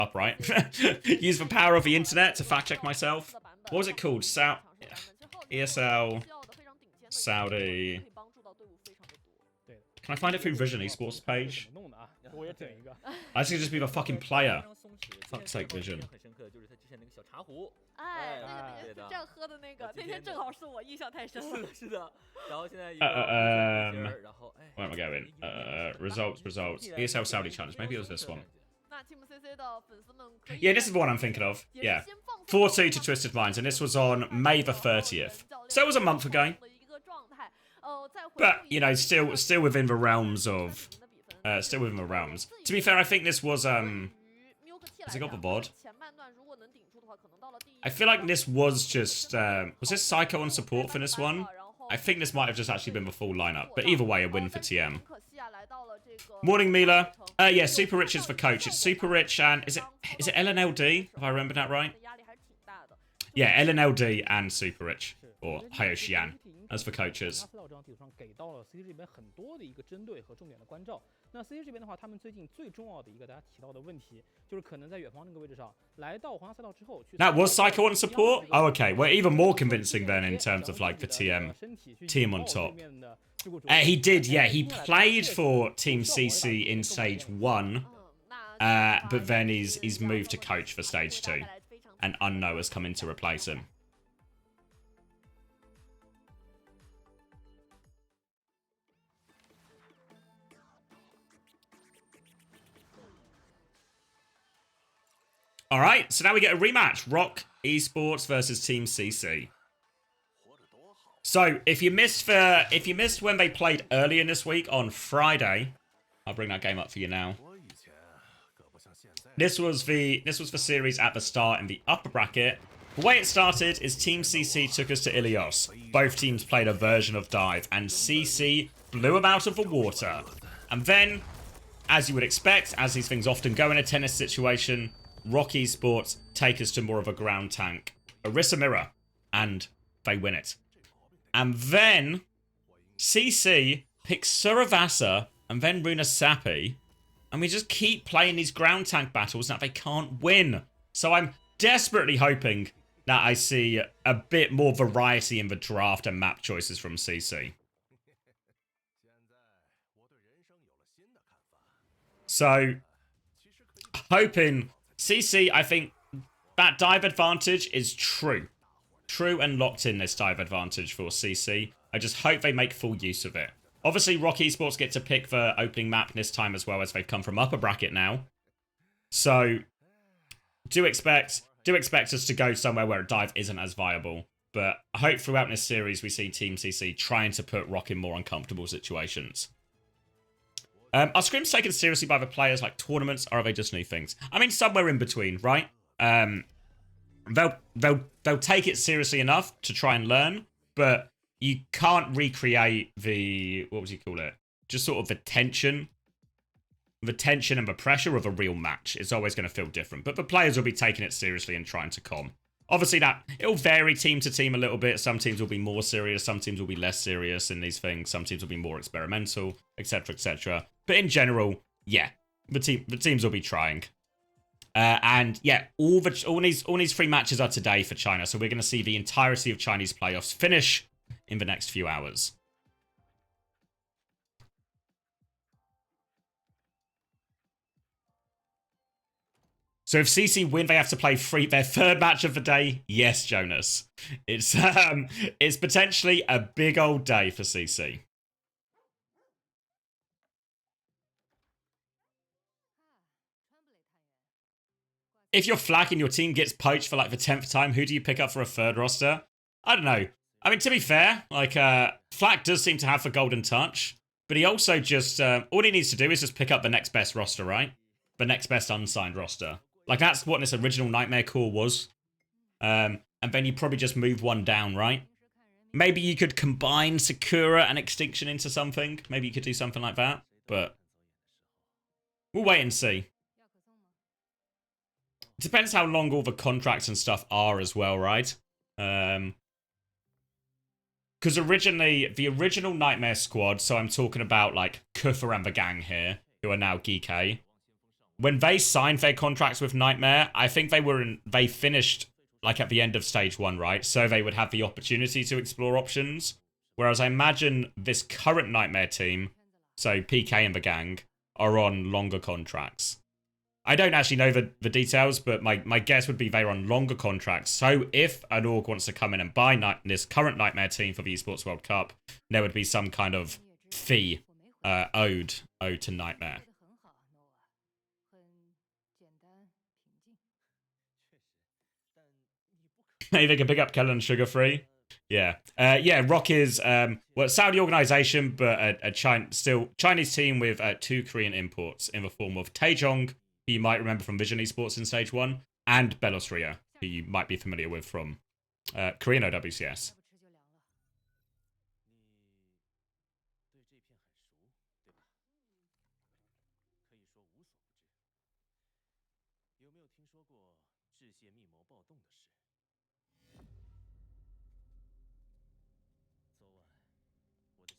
upright. Use the power of the internet to fact check myself. What was it called? ESL Saudi. Can I find it through Vision Esports page? I think it'd just be the fucking player. Fuck's sake, Vision. Where am I going? Results. ESL Saudi challenge. Maybe it was this one. Yeah, this is the one I'm thinking of. Yeah. 4-2 to Twisted Minds, and this was on May the 30th. So it was a month ago. But, you know, still within the realms of... still within the realms. To be fair, I think this was, Has it got the VOD? I feel like this was just, was this Psycho on support for this one? I think this might have just actually been the full lineup. But either way, a win for TM. Morning, Mila. Yeah, Super Rich is for coach. It's Super Rich and... Is it LNLD? If I remember that right? Yeah, LNLD and Super Rich. Or Haoshian as for coaches. That was Psycho on support? Oh, okay. We're even more convincing then in terms of like the team on top. He did, yeah. He played for Team CC in Stage 1, but then he's moved to coach for Stage 2. And Unno has come in to replace him. All right, so now we get a rematch. ROC Esports versus Team CC. So if you missed when they played earlier this week on Friday, I'll bring that game up for you now. This was the series at the start in the upper bracket. The way it started is Team CC took us to Ilios. Both teams played a version of Dive, and CC blew them out of the water. And then, as you would expect, as these things often go in a tennis situation, ROC Esports take us to more of a ground tank. Orisa Mirror. And they win it. And then CC picks Suravasa and then Runa Sapi. And we just keep playing these ground tank battles that they can't win. So I'm desperately hoping that I see a bit more variety in the draft and map choices from CC. So, hoping... CC, I think that dive advantage is true. True and locked in, this dive advantage for CC. I just hope they make full use of it. Obviously, ROC Esports get to pick the opening map this time as well, as they've come from upper bracket now. So, do expect us to go somewhere where a dive isn't as viable. But I hope throughout this series we see Team CC trying to put ROC in more uncomfortable situations. Are scrims taken seriously by the players like tournaments, or are they just new things? I mean, somewhere in between, right? They'll take it seriously enough to try and learn, but you can't recreate the, what would you call it? Just sort of the tension and the pressure of a real match. It's always going to feel different, but the players will be taking it seriously and trying to calm. Obviously, it'll vary team to team a little bit. Some teams will be more serious. Some teams will be less serious in these things. Some teams will be more experimental, etc., etc. But in general, yeah, the teams will be trying. And yeah, all these 3 matches are today for China. So we're going to see the entirety of Chinese playoffs finish in the next few hours. So if CC win, they have to play their 3rd match of the day. Yes, Jonas. It's potentially a big old day for CC. If you're Flak and your team gets poached for like the 10th time, who do you pick up for a 3rd roster? I don't know. I mean, to be fair, like Flak does seem to have the golden touch, but he also just all he needs to do is just pick up the next best roster, right? The next best unsigned roster. Like, that's what this original Nightmare core was. And then you probably just move one down, right? Maybe you could combine Sakura and Extinction into something. Maybe you could do something like that. But we'll wait and see. It depends how long all the contracts and stuff are as well, right? Because originally, the original Nightmare squad, so I'm talking about, like, Kutha and the gang here, who are now Geek, when they signed their contracts with Nightmare, I think they finished like at the end of stage 1, right? So they would have the opportunity to explore options. Whereas I imagine this current Nightmare team, so PK and the gang, are on longer contracts. I don't actually know the details, but my guess would be they're on longer contracts. So if an org wants to come in and buy this current Nightmare team for the Esports World Cup, there would be some kind of fee owed to Nightmare. Maybe they can pick up Kellen Sugar Free. Yeah. Yeah, ROC is well, Saudi organization, but a Chinese team with 2 Korean imports in the form of Taejong, who you might remember from Vision Esports in Stage 1, and Belosria, who you might be familiar with from Korean OWCS.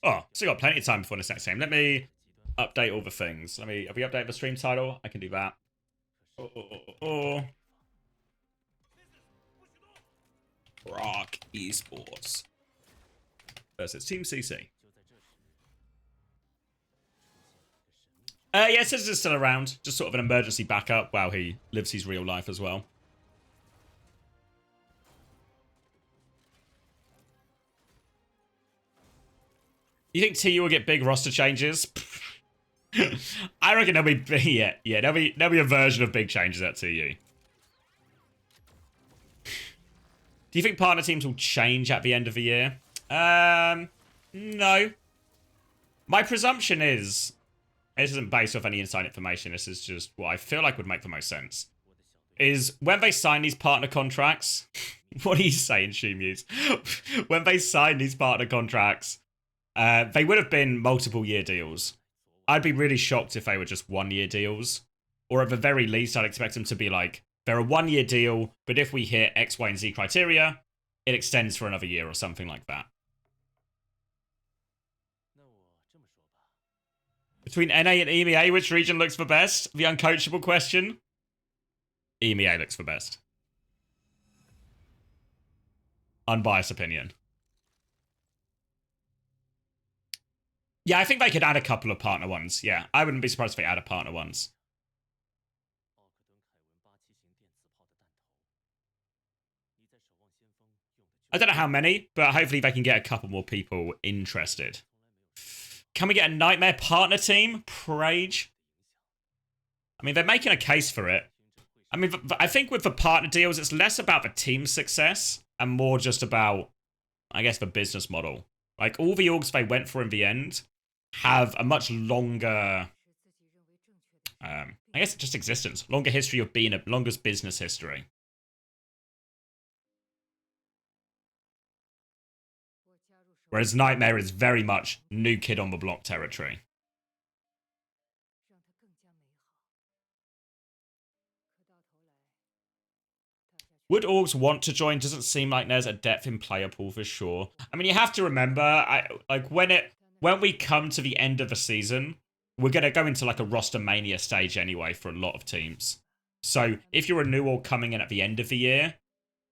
Oh, so got plenty of time before this next game. Let me update all the things. Have we updated the stream title? I can do that. ROC Esports versus Team CC. Yeah, Scissors is still around. Just sort of an emergency backup while he lives his real life as well. You think TU will get big roster changes? I reckon there'll be there'll be a version of big changes at TU. Do you think partner teams will change at the end of the year? No. My presumption is, this isn't based off any inside information, this is just what I feel like would make the most sense, is when they sign these partner contracts, what are you saying, Shoemuse? When they sign these partner contracts, they would have been multiple year deals. I'd be really shocked if they were just 1-year deals. Or at the very least, I'd expect them to be like, they're a 1-year deal, but if we hit X, Y, and Z criteria, it extends for another year or something like that. Between NA and EMEA, which region looks the best? The uncoachable question. EMEA looks the best. Unbiased opinion. Yeah, I think they could add a couple of partner ones. Yeah, I wouldn't be surprised if they add a partner ones. I don't know how many, but hopefully they can get a couple more people interested. Can we get a Nightmare partner team? Prage? I mean, they're making a case for it. I mean, I think with the partner deals, it's less about the team success and more just about, I guess, the business model. Like, all the orgs they went for in the end have a much longer, I guess, just existence. Longer history of being longest business history. Whereas Nightmare is very much new kid on the block territory. Would orgs want to join? Doesn't seem like there's a depth in player pool for sure. I mean, you have to remember, when we come to the end of the season, we're going to go into like a roster mania stage anyway for a lot of teams. So if you're a new org coming in at the end of the year,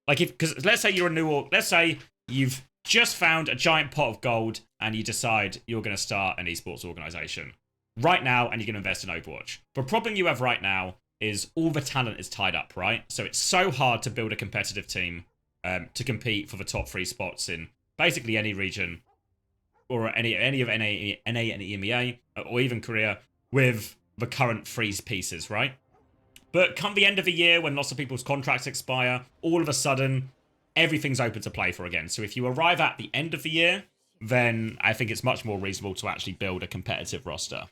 because let's say you're a new org, let's say you've just found a giant pot of gold and you decide you're going to start an esports organization right now and you're going to invest in Overwatch. The problem you have right now is all the talent is tied up, right? So it's so hard to build a competitive team to compete for the top 3 spots in basically any region or any of NA and EMEA or even Korea with the current freeze pieces, right? But come the end of the year when lots of people's contracts expire, all of a sudden everything's open to play for again. So if you arrive at the end of the year, then I think it's much more reasonable to actually build a competitive roster.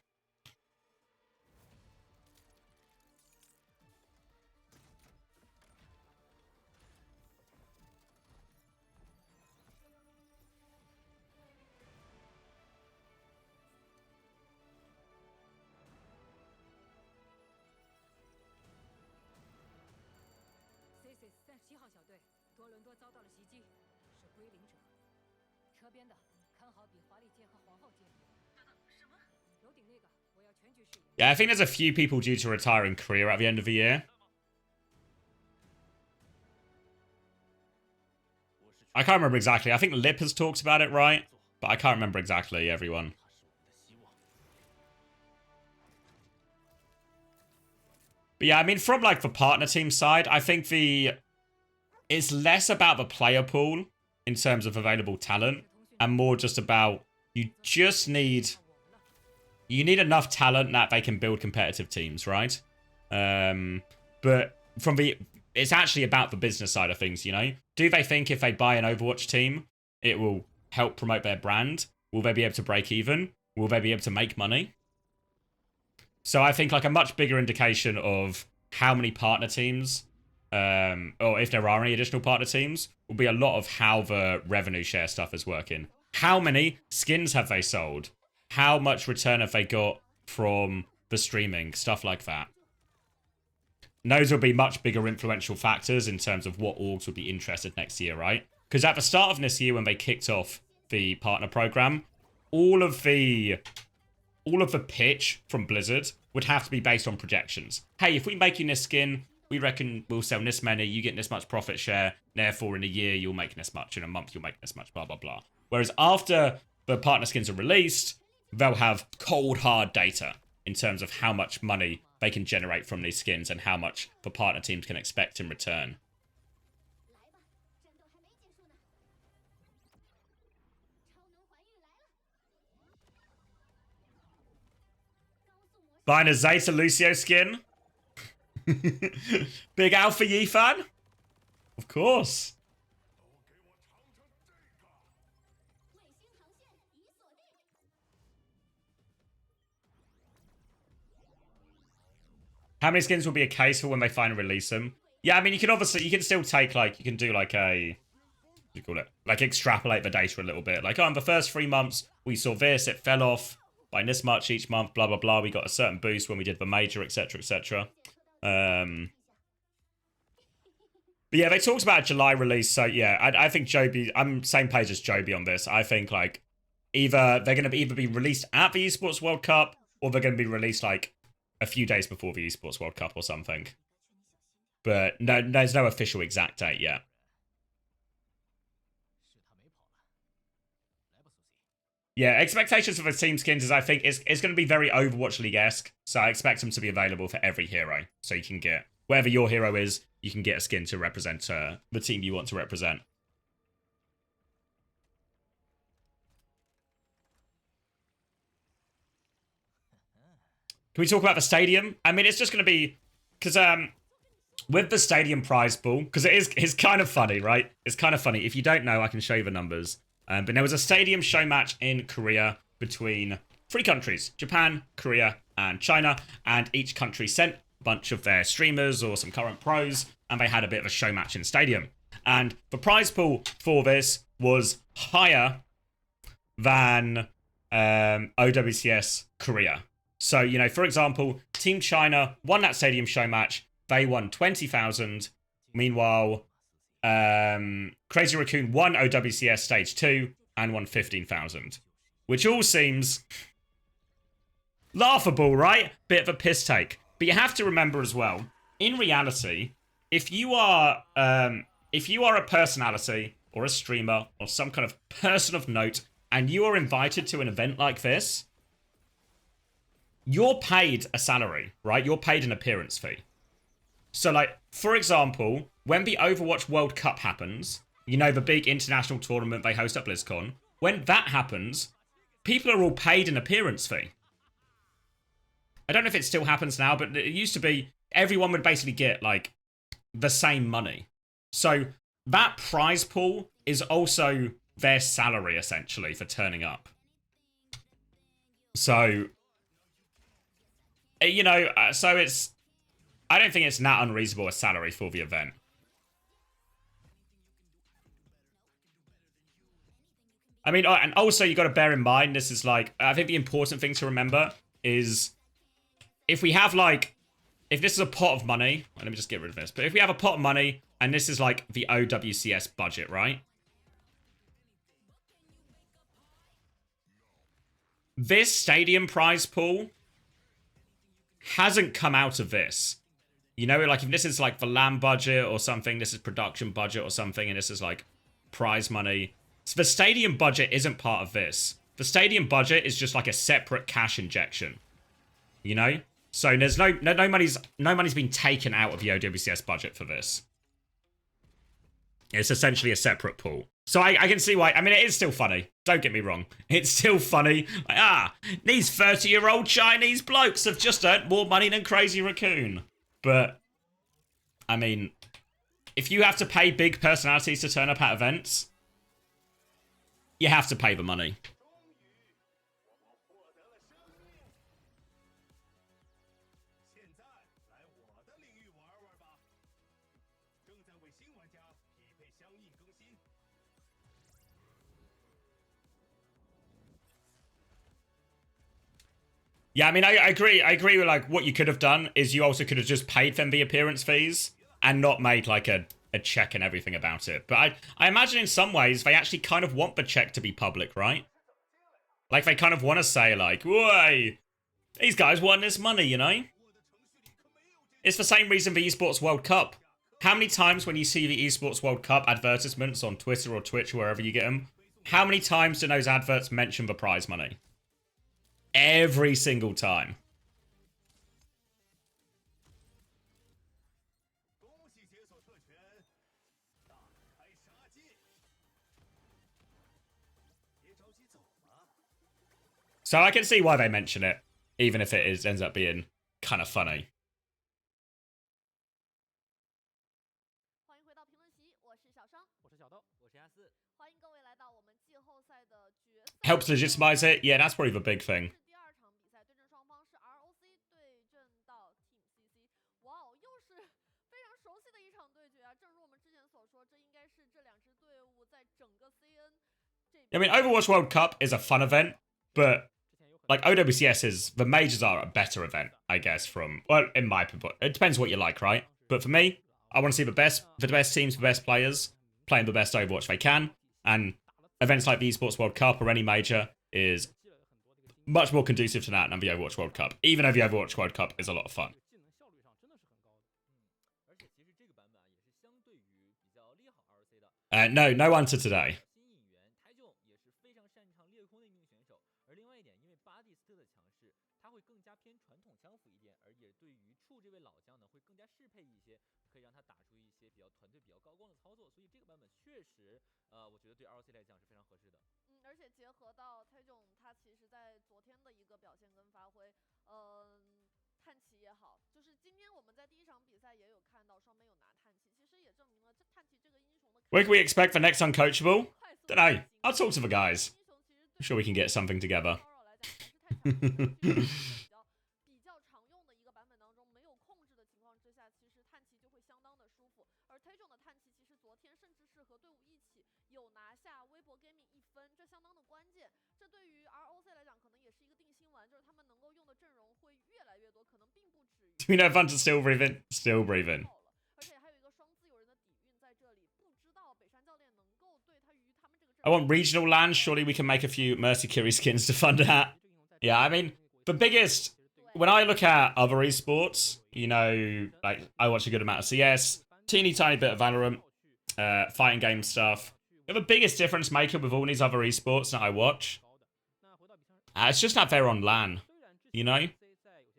Yeah, I think there's a few people due to retire in Korea at the end of the year. I can't remember exactly. I think Lip has talked about it, right? But I can't remember exactly, everyone. But yeah, I mean, from like the partner team side, I think it's less about the player pool in terms of available talent and more just about you need enough talent that they can build competitive teams, right? But it's actually about the business side of things, you know? Do they think if they buy an Overwatch team, it will help promote their brand? Will they be able to break even? Will they be able to make money? So I think like a much bigger indication of how many partner teams, or if there are any additional partner teams, will be a lot of how the revenue share stuff is working. How many skins have they sold? How much return have they got from the streaming? Stuff like that. Those will be much bigger influential factors in terms of what orgs will be interested next year, right? Because at the start of this year, when they kicked off the partner program, all of the pitch from Blizzard would have to be based on projections. Hey, if we make you this skin, we reckon we'll sell this many, you get this much profit share, therefore in a year you'll make this much, in a month you'll make this much, blah, blah, blah. Whereas after the partner skins are released, they'll have cold, hard data in terms of how much money they can generate from these skins and how much the partner teams can expect in return. Buying a Zeta Lucio skin? Big Alpha Yi fan? Of course. How many skins will be a case for when they finally release them? Yeah, I mean, you can still take, like, you can do, like, what do you call it? Like, extrapolate the data a little bit. Like, oh, in the first 3 months, we saw this, it fell off by this much each month, blah, blah, blah. We got a certain boost when we did the major, etc., etc. But yeah, they talked about a July release, so yeah, I think Joby, I'm same page as Joby on this. I think, like, they're going to either be released at the Esports World Cup, or they're going to be released, like, a few days before the Esports World Cup or something. But no, there's no official exact date yet. Yeah, expectations for the team skins is, I think, it's going to be very Overwatch League-esque. So I expect them to be available for every hero. So you can get, wherever your hero is, you can get a skin to represent the team you want to represent. Can we talk about the stadium? I mean, it's just going to be, because with the stadium prize pool, because it's kind of funny, right? It's kind of funny. If you don't know, I can show you the numbers. But there was a stadium show match in Korea between 3 countries, Japan, Korea, and China. And each country sent a bunch of their streamers or some current pros, and they had a bit of a show match in stadium. And the prize pool for this was higher than OWCS Korea. So, you know, for example, Team China won that stadium show match. They won 20,000. Meanwhile, Crazy Raccoon won OWCS Stage 2 and won 15,000. Which all seems laughable, right? Bit of a piss take. But you have to remember as well, in reality, if you are a personality or a streamer or some kind of person of note and you are invited to an event like this, you're paid a salary, right? You're paid an appearance fee. So, like, for example, when the Overwatch World Cup happens, you know, the big international tournament they host at BlizzCon, when that happens, people are all paid an appearance fee. I don't know if it still happens now, but it used to be everyone would basically get, like, the same money. So that prize pool is also their salary, essentially, for turning up. So, you know, so it's, I don't think it's that unreasonable a salary for the event. I mean, and also you got to bear in mind, this is like, I think the important thing to remember is if we have like, if this is a pot of money, let me just get rid of this, but if we have a pot of money and this is like the OWCS budget, right? This stadium prize pool hasn't come out of this. You know, like if this is like the LAN budget or something, this is production budget or something, and this is like prize money. So the stadium budget isn't part of this. The stadium budget is just like a separate cash injection. You know? So there's no money's been taken out of the OWCS budget for this. It's essentially a separate pool. So I can see why. I mean, it is still funny. Don't get me wrong. It's still funny. Like, these 30-year-old Chinese blokes have just earned more money than Crazy Raccoon. But, I mean, if you have to pay big personalities to turn up at events, you have to pay the money. Yeah, I mean, I agree. I agree with, like, what you could have done is you also could have just paid them the appearance fees and not made, like, a check and everything about it. But I imagine in some ways they actually kind of want the check to be public, right? Like, they kind of want to say, like, whoa, these guys won this money, you know? It's the same reason for Esports World Cup. How many times when you see the Esports World Cup advertisements on Twitter or Twitch, wherever you get them, how many times do those adverts mention the prize money? Every single time. So I can see why they mention it, even if it ends up being kind of funny. Helps legitimize it? Yeah, that's probably the big thing. I mean, Overwatch World Cup is a fun event, but like OWCS is, the majors are a better event, I guess, from, well, in my opinion. It depends what you like, right? But for me, I want to see the best teams, the best players, playing the best Overwatch they can, and events like the Esports World Cup or any major is much more conducive to that than the Overwatch World Cup, even though the Overwatch World Cup is a lot of fun. No answer today. What can we expect for next Uncoachable? Don't know. I'll talk to the guys. I'm sure we can get something together. Do we know if Hunter's still breathing? Still breathing. I want regional land. Surely we can make a few Mercy skins to fund that. Yeah, I mean, the biggest... When I look at other esports, you know, like, I watch a good amount of CS, teeny tiny bit of Valorant, fighting game stuff. The biggest difference maker with all these other esports that I watch, it's just that they're on LAN, you know?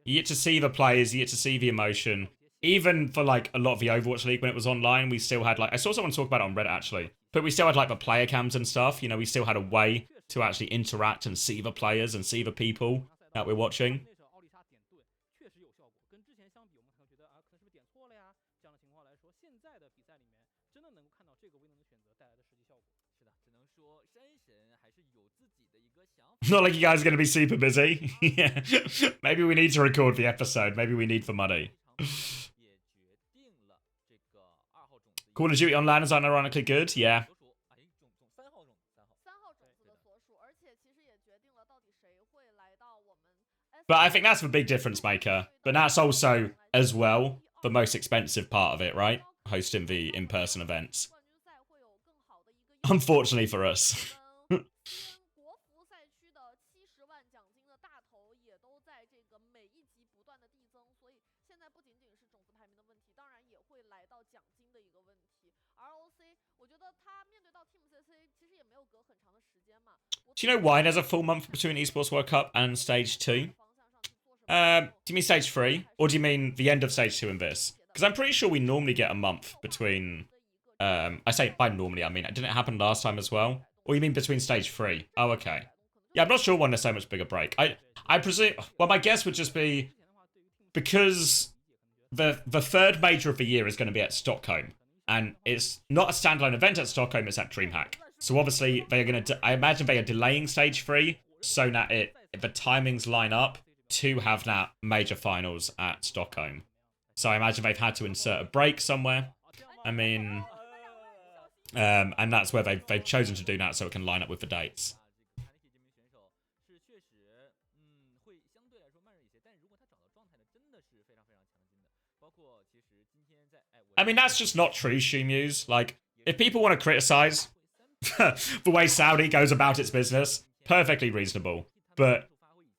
You get to see the players, you get to see the emotion. Even for, like, a lot of the Overwatch League when it was online, we still had, like... I saw someone talk about it on Reddit, actually. But we still had, like, the player cams and stuff. You know, we still had a way to actually interact and see the players and see the people that we're watching. Not like you guys are going to be super busy. Yeah. Maybe we need to record the episode. Maybe we need the money. Call of Duty Online is unironically good. Yeah. But I think that's the big difference maker. But that's also, as well, the most expensive part of it, right? Hosting the in-person events. Unfortunately for us. Do you know why there's a full month between Esports World Cup and Stage 2? Do you mean Stage 3? Or do you mean the end of Stage 2 and this? Because I'm pretty sure we normally get a month between... I say by normally, I mean, didn't it happen last time as well? Or you mean between Stage 3? Oh, okay. Yeah, I'm not sure when there's so much bigger break. I presume... Well, my guess would just be... Because the third major of the year is going to be at Stockholm. And it's not a standalone event at Stockholm, it's at DreamHack. So obviously, they're going to... I imagine they are delaying Stage 3 so that the timings line up to have that major finals at Stockholm. So I imagine they've had to insert a break somewhere. I mean... and that's where they've chosen to do that so it can line up with the dates. I mean, that's just not true, Shumu's. Like, if people want to criticize the way Saudi goes about its business, perfectly reasonable. But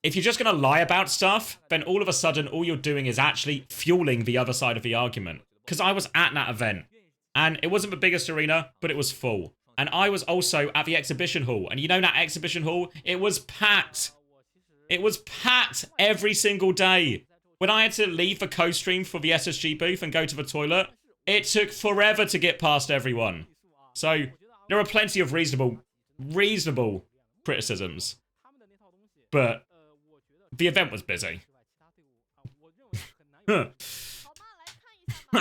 if you're just going to lie about stuff, then all of a sudden, all you're doing is actually fueling the other side of the argument. Because I was at that event, and it wasn't the biggest arena, but it was full. And I was also at the exhibition hall. And you know that exhibition hall? It was packed. It was packed every single day. When I had to leave the co-stream for the SSG booth and go to the toilet, it took forever to get past everyone. So there are plenty of reasonable criticisms. But the event was busy. My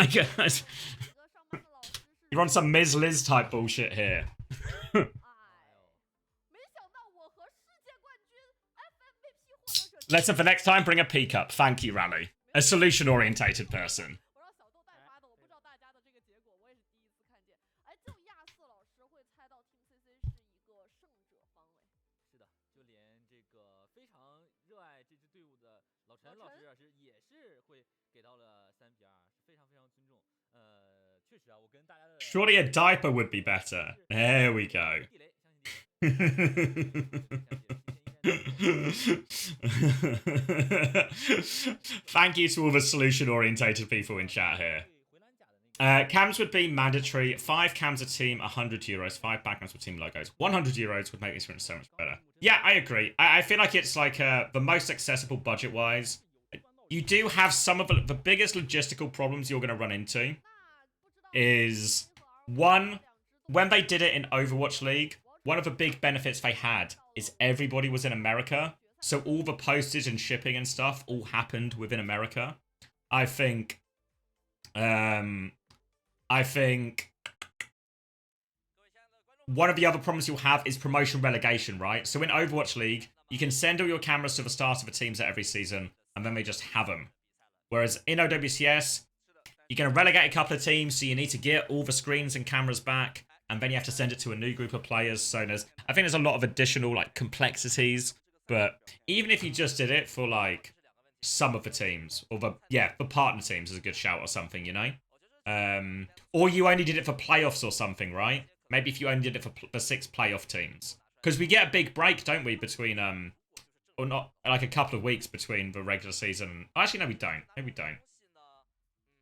God. You're on some Ms. Liz type bullshit here. Lesson for next time, bring a peak up. Thank you, Rally. A solution-orientated person. Surely a diaper would be better. There we go. Thank you to all the solution-orientated people in chat here. Cams would be mandatory. 5 cams a team, €100. 5 backgrounds with team logos. €100 would make the experience so much better. Yeah, I agree. I feel like it's like the most accessible budget-wise. You do have some of the biggest logistical problems you're going to run into is, one, when they did it in Overwatch League, one of the big benefits they had is everybody was in America. So all the postage and shipping and stuff all happened within America. I think one of the other problems you'll have is promotion relegation, right? So in Overwatch League, you can send all your cameras to the start of the teams at every season, and then they just have them. Whereas in OWCS, you're going to relegate a couple of teams, so you need to get all the screens and cameras back, and then you have to send it to a new group of players. So I think there's a lot of additional like complexities. But even if you just did it for like some of the teams, or the partner teams is a good shout or something, you know? Or you only did it for playoffs or something, right? Maybe if you only did it for the 6 playoff teams. Because we get a big break, don't we, between, or not, like a couple of weeks between the regular season. Actually, no, we don't. No, we don't.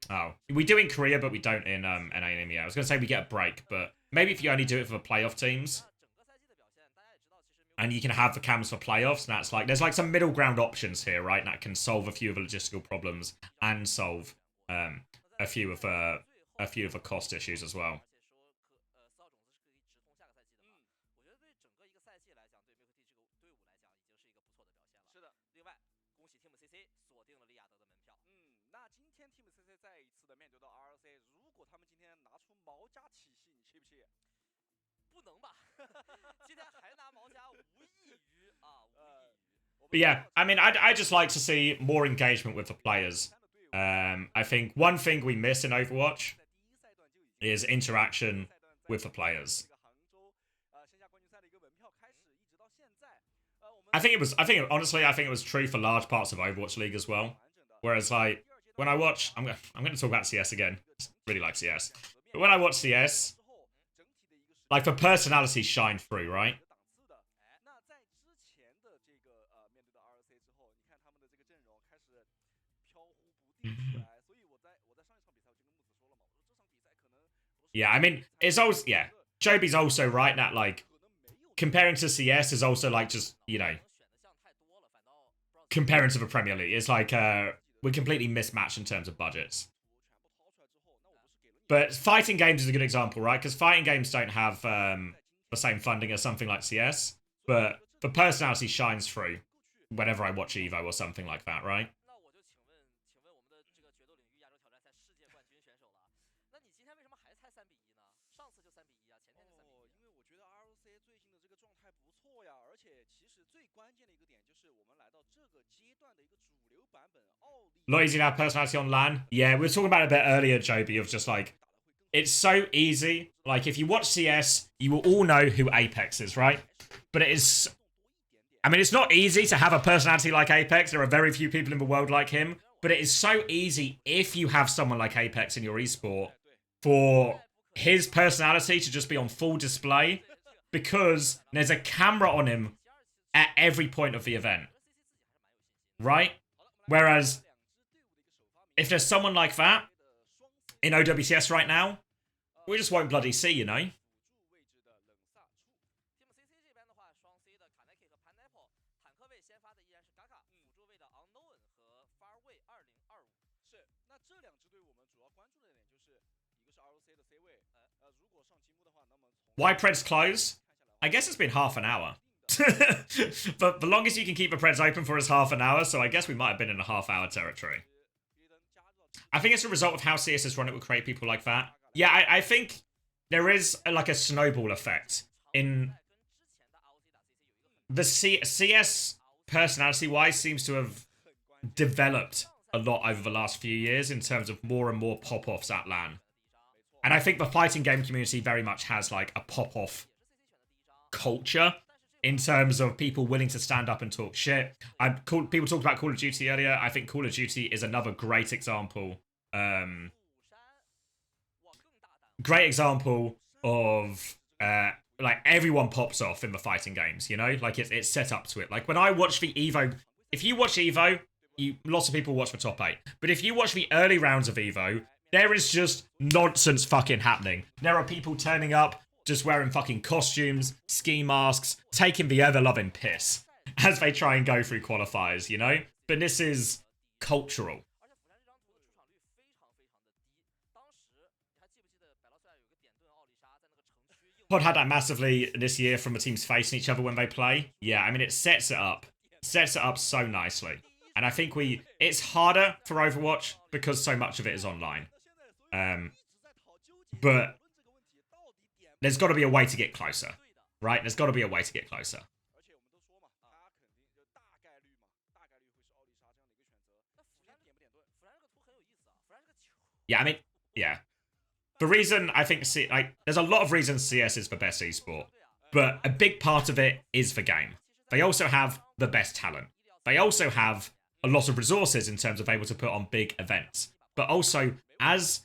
Oh, we do in Korea, but we don't in NA and EMEA. I was going to say we get a break, but maybe if you only do it for the playoff teams, and you can have the cams for playoffs, and that's like, there's like some middle ground options here, right? And that can solve a few of the logistical problems and solve a few of the cost issues as well. But yeah, I mean, I just like to see more engagement with the players. I think one thing we miss in Overwatch is interaction with the players. Honestly, I think it was true for large parts of Overwatch League as well. Whereas, like, when I watch, I'm going to talk about CS again. Really like CS. But when I watch CS, like, the personalities shine through, right? Yeah, I mean, it's also, yeah, Joby's also right that, like, comparing to CS is also, like, just, you know, comparing to the Premier League. It's like, we're completely mismatched in terms of budgets. But fighting games is a good example, right? Because fighting games don't have the same funding as something like CS. But the personality shines through whenever I watch Evo or something like that, right? Not easy to have personality on LAN. Yeah, we were talking about it a bit earlier, Joby, of just like, it's so easy. Like, if you watch CS, you will all know who Apex is, right? But it is... I mean, it's not easy to have a personality like Apex. There are very few people in the world like him. But it is so easy if you have someone like Apex in your esport for his personality to just be on full display because there's a camera on him at every point of the event. Right? Whereas, if there's someone like that in OWCS right now, we just won't bloody see, you know? Why Preds close? I guess it's been half an hour. But the longest you can keep the Preds open for is half an hour, so I guess we might have been in a half-hour territory. I think it's a result of how CS has run it will create people like that. Yeah, I think there is like a snowball effect in the CS personality-wise seems to have developed a lot over the last few years in terms of more and more pop-offs at LAN. And I think the fighting game community very much has like a pop-off culture in terms of people willing to stand up and talk shit. People talked about Call of Duty earlier. I think Call of Duty is another great example. Great example of like everyone pops off in the fighting games, you know? Like it's set up to it. Like when I watch the Evo, if you watch Evo, lots of people watch the top 8. But if you watch the early rounds of Evo, there is just nonsense fucking happening. There are people turning up just wearing fucking costumes, ski masks, taking the ever-loving piss as they try and go through qualifiers, you know? But this is cultural. Pod had that massively this year from the teams facing each other when they play. Yeah, I mean, it sets it up. Sets it up so nicely. And I think it's harder for Overwatch because so much of it is online. But there's got to be a way to get closer, right? There's got to be a way to get closer. Yeah, I mean, yeah. The reason I think, there's a lot of reasons CS is the best esport, but a big part of it is the game. They also have the best talent. They also have a lot of resources in terms of able to put on big events. But also, as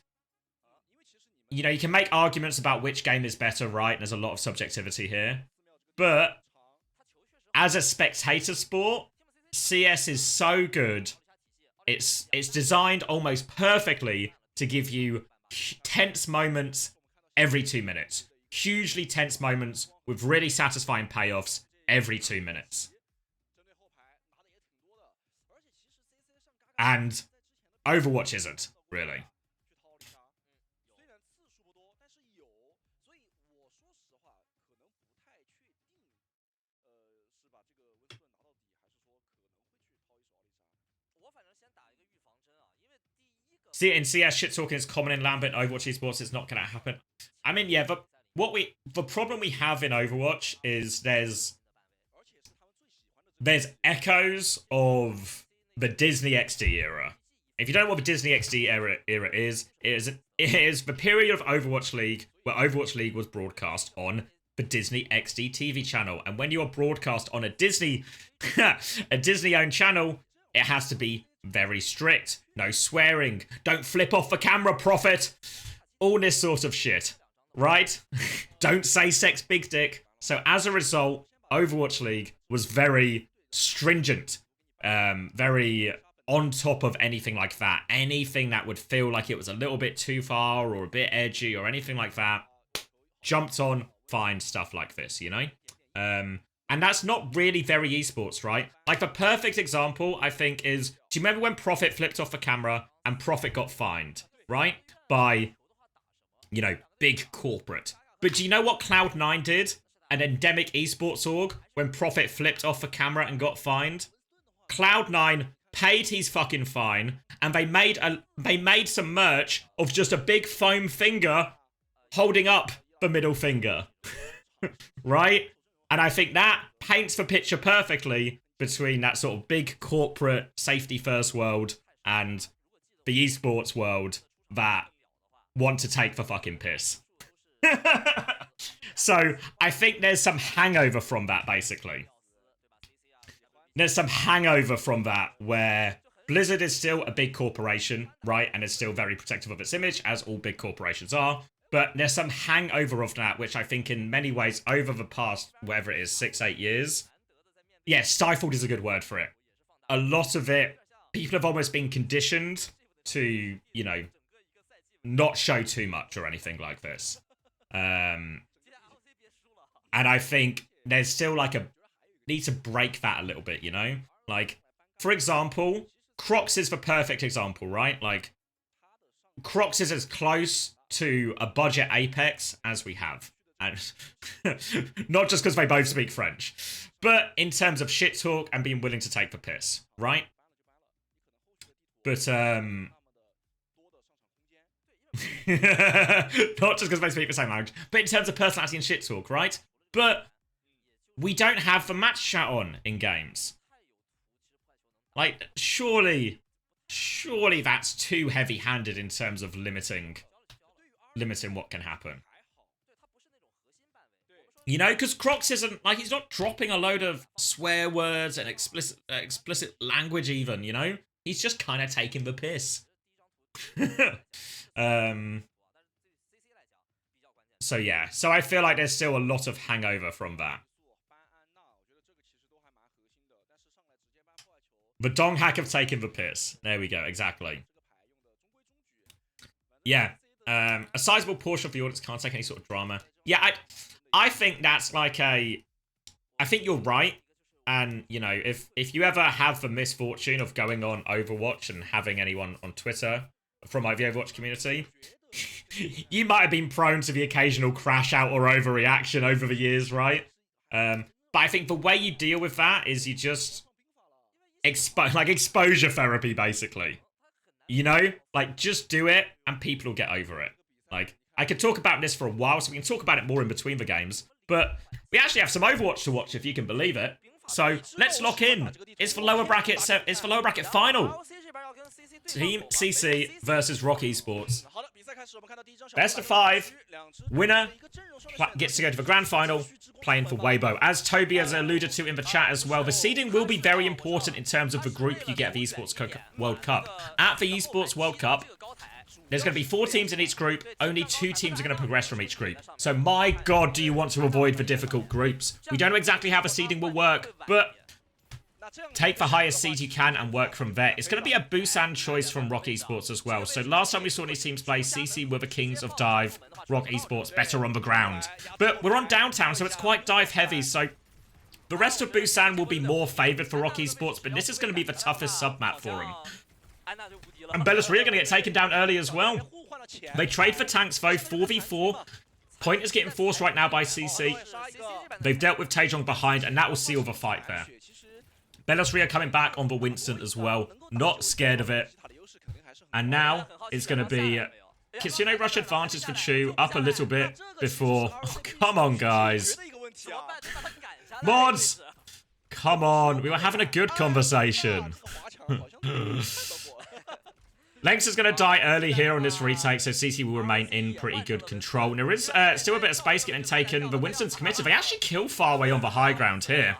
you know, you can make arguments about which game is better, right? There's a lot of subjectivity here. But as a spectator sport, CS is so good. It's designed almost perfectly to give you tense moments every 2 minutes. Hugely tense moments with really satisfying payoffs every 2 minutes. And Overwatch isn't, really. See, in CS, shit talking is common in LAN, but in Overwatch Esports, it's not going to happen. I mean, yeah, but the problem we have in Overwatch is there's echoes of the Disney XD era. If you don't know what the Disney XD era is, it is the period of Overwatch League where Overwatch League was broadcast on the Disney XD TV channel. And when you are broadcast on a Disney owned channel, it has to be very strict. No swearing. Don't flip off the camera, Prophet. All this sort of shit. Right? Don't say sex big dick. So as a result, Overwatch League was very stringent. Very on top of anything like that. Anything that would feel like it was a little bit too far or a bit edgy or anything like that. Jumped on, fine, stuff like this, you know? And that's not really very esports, right? Like, the perfect example, I think, is... Do you remember when Profit flipped off the camera and Profit got fined, right? By, you know, big corporate. But do you know what Cloud9 did? An endemic esports org, when Profit flipped off the camera and got fined? Cloud9 paid his fucking fine, and they made some merch of just a big foam finger holding up the middle finger. Right? And I think that paints the picture perfectly between that sort of big corporate safety first world and the esports world that want to take the fucking piss. So I think there's some hangover from that, basically. There's some hangover from that where Blizzard is still a big corporation, right? And is still very protective of its image, as all big corporations are. But there's some hangover of that, which I think in many ways over the past, whatever it is, 6-8 years. Yeah, stifled is a good word for it. A lot of it, people have almost been conditioned to, you know, not show too much or anything like this. And I think there's still like need to break that a little bit, you know? Like, for example, Crocs is the perfect example, right? Like, Crocs is as close to a budget Apex as we have. And not just because they both speak French, but in terms of shit talk and being willing to take the piss, right? But, not just because they speak the same language, but in terms of personality and shit talk, right? But we don't have the match chat on in games. Like, surely that's too heavy-handed in terms of limiting what can happen. You know, because Crocs isn't, like, he's not dropping a load of swear words and explicit language even, you know? He's just kind of taking the piss. So yeah, so I feel like there's still a lot of hangover from that. The Dong hack have taken the piss. There we go, exactly. Yeah. A sizable portion of the audience can't take any sort of drama. Yeah, I think that's like I think you're right. And, you know, if you ever have the misfortune of going on Overwatch and having anyone on Twitter from like the Overwatch community, you might have been prone to the occasional crash out or overreaction over the years, right? But I think the way you deal with that is you just exposure therapy, basically. You know? Like, just do it, and people will get over it. Like, I could talk about this for a while, so we can talk about it more in between the games, but we actually have some Overwatch to watch, if you can believe it. So, let's lock in. It's for lower bracket final. Team CC versus ROC Esports. Best of 5. Winner gets to go to the grand final, playing for Weibo. As Toby has alluded to in the chat as well, the seeding will be very important in terms of the group you get at the Esports World Cup. At the Esports World Cup, there's going to be 4 teams in each group. Only 2 teams are going to progress from each group. So my god, do you want to avoid the difficult groups? We don't know exactly how the seeding will work, but take the highest seed you can and work from there. It's going to be a Busan choice from ROC Esports as well. So last time we saw these teams play, CC were the kings of dive, ROC Esports better on the ground. But we're on downtown, so it's quite dive heavy, so the rest of Busan will be more favoured for ROC Esports, but this is going to be the toughest sub-map for them. And Belarus are going to get taken down early as well. They trade for tanks though, 4v4. Point is getting forced right now by CC. They've dealt with Taejong behind, and that will seal the fight there. Belarus coming back on the Winston as well. Not scared of it. And now it's going to be Kitsune rush advantage for Chu. Up a little bit before... Oh, come on, guys. Mods! Come on. We were having a good conversation. Lengths is going to die early here on this retake, so CC will remain in pretty good control. And there is still a bit of space getting taken. The Winston's committed. They actually kill Farway on the high ground here.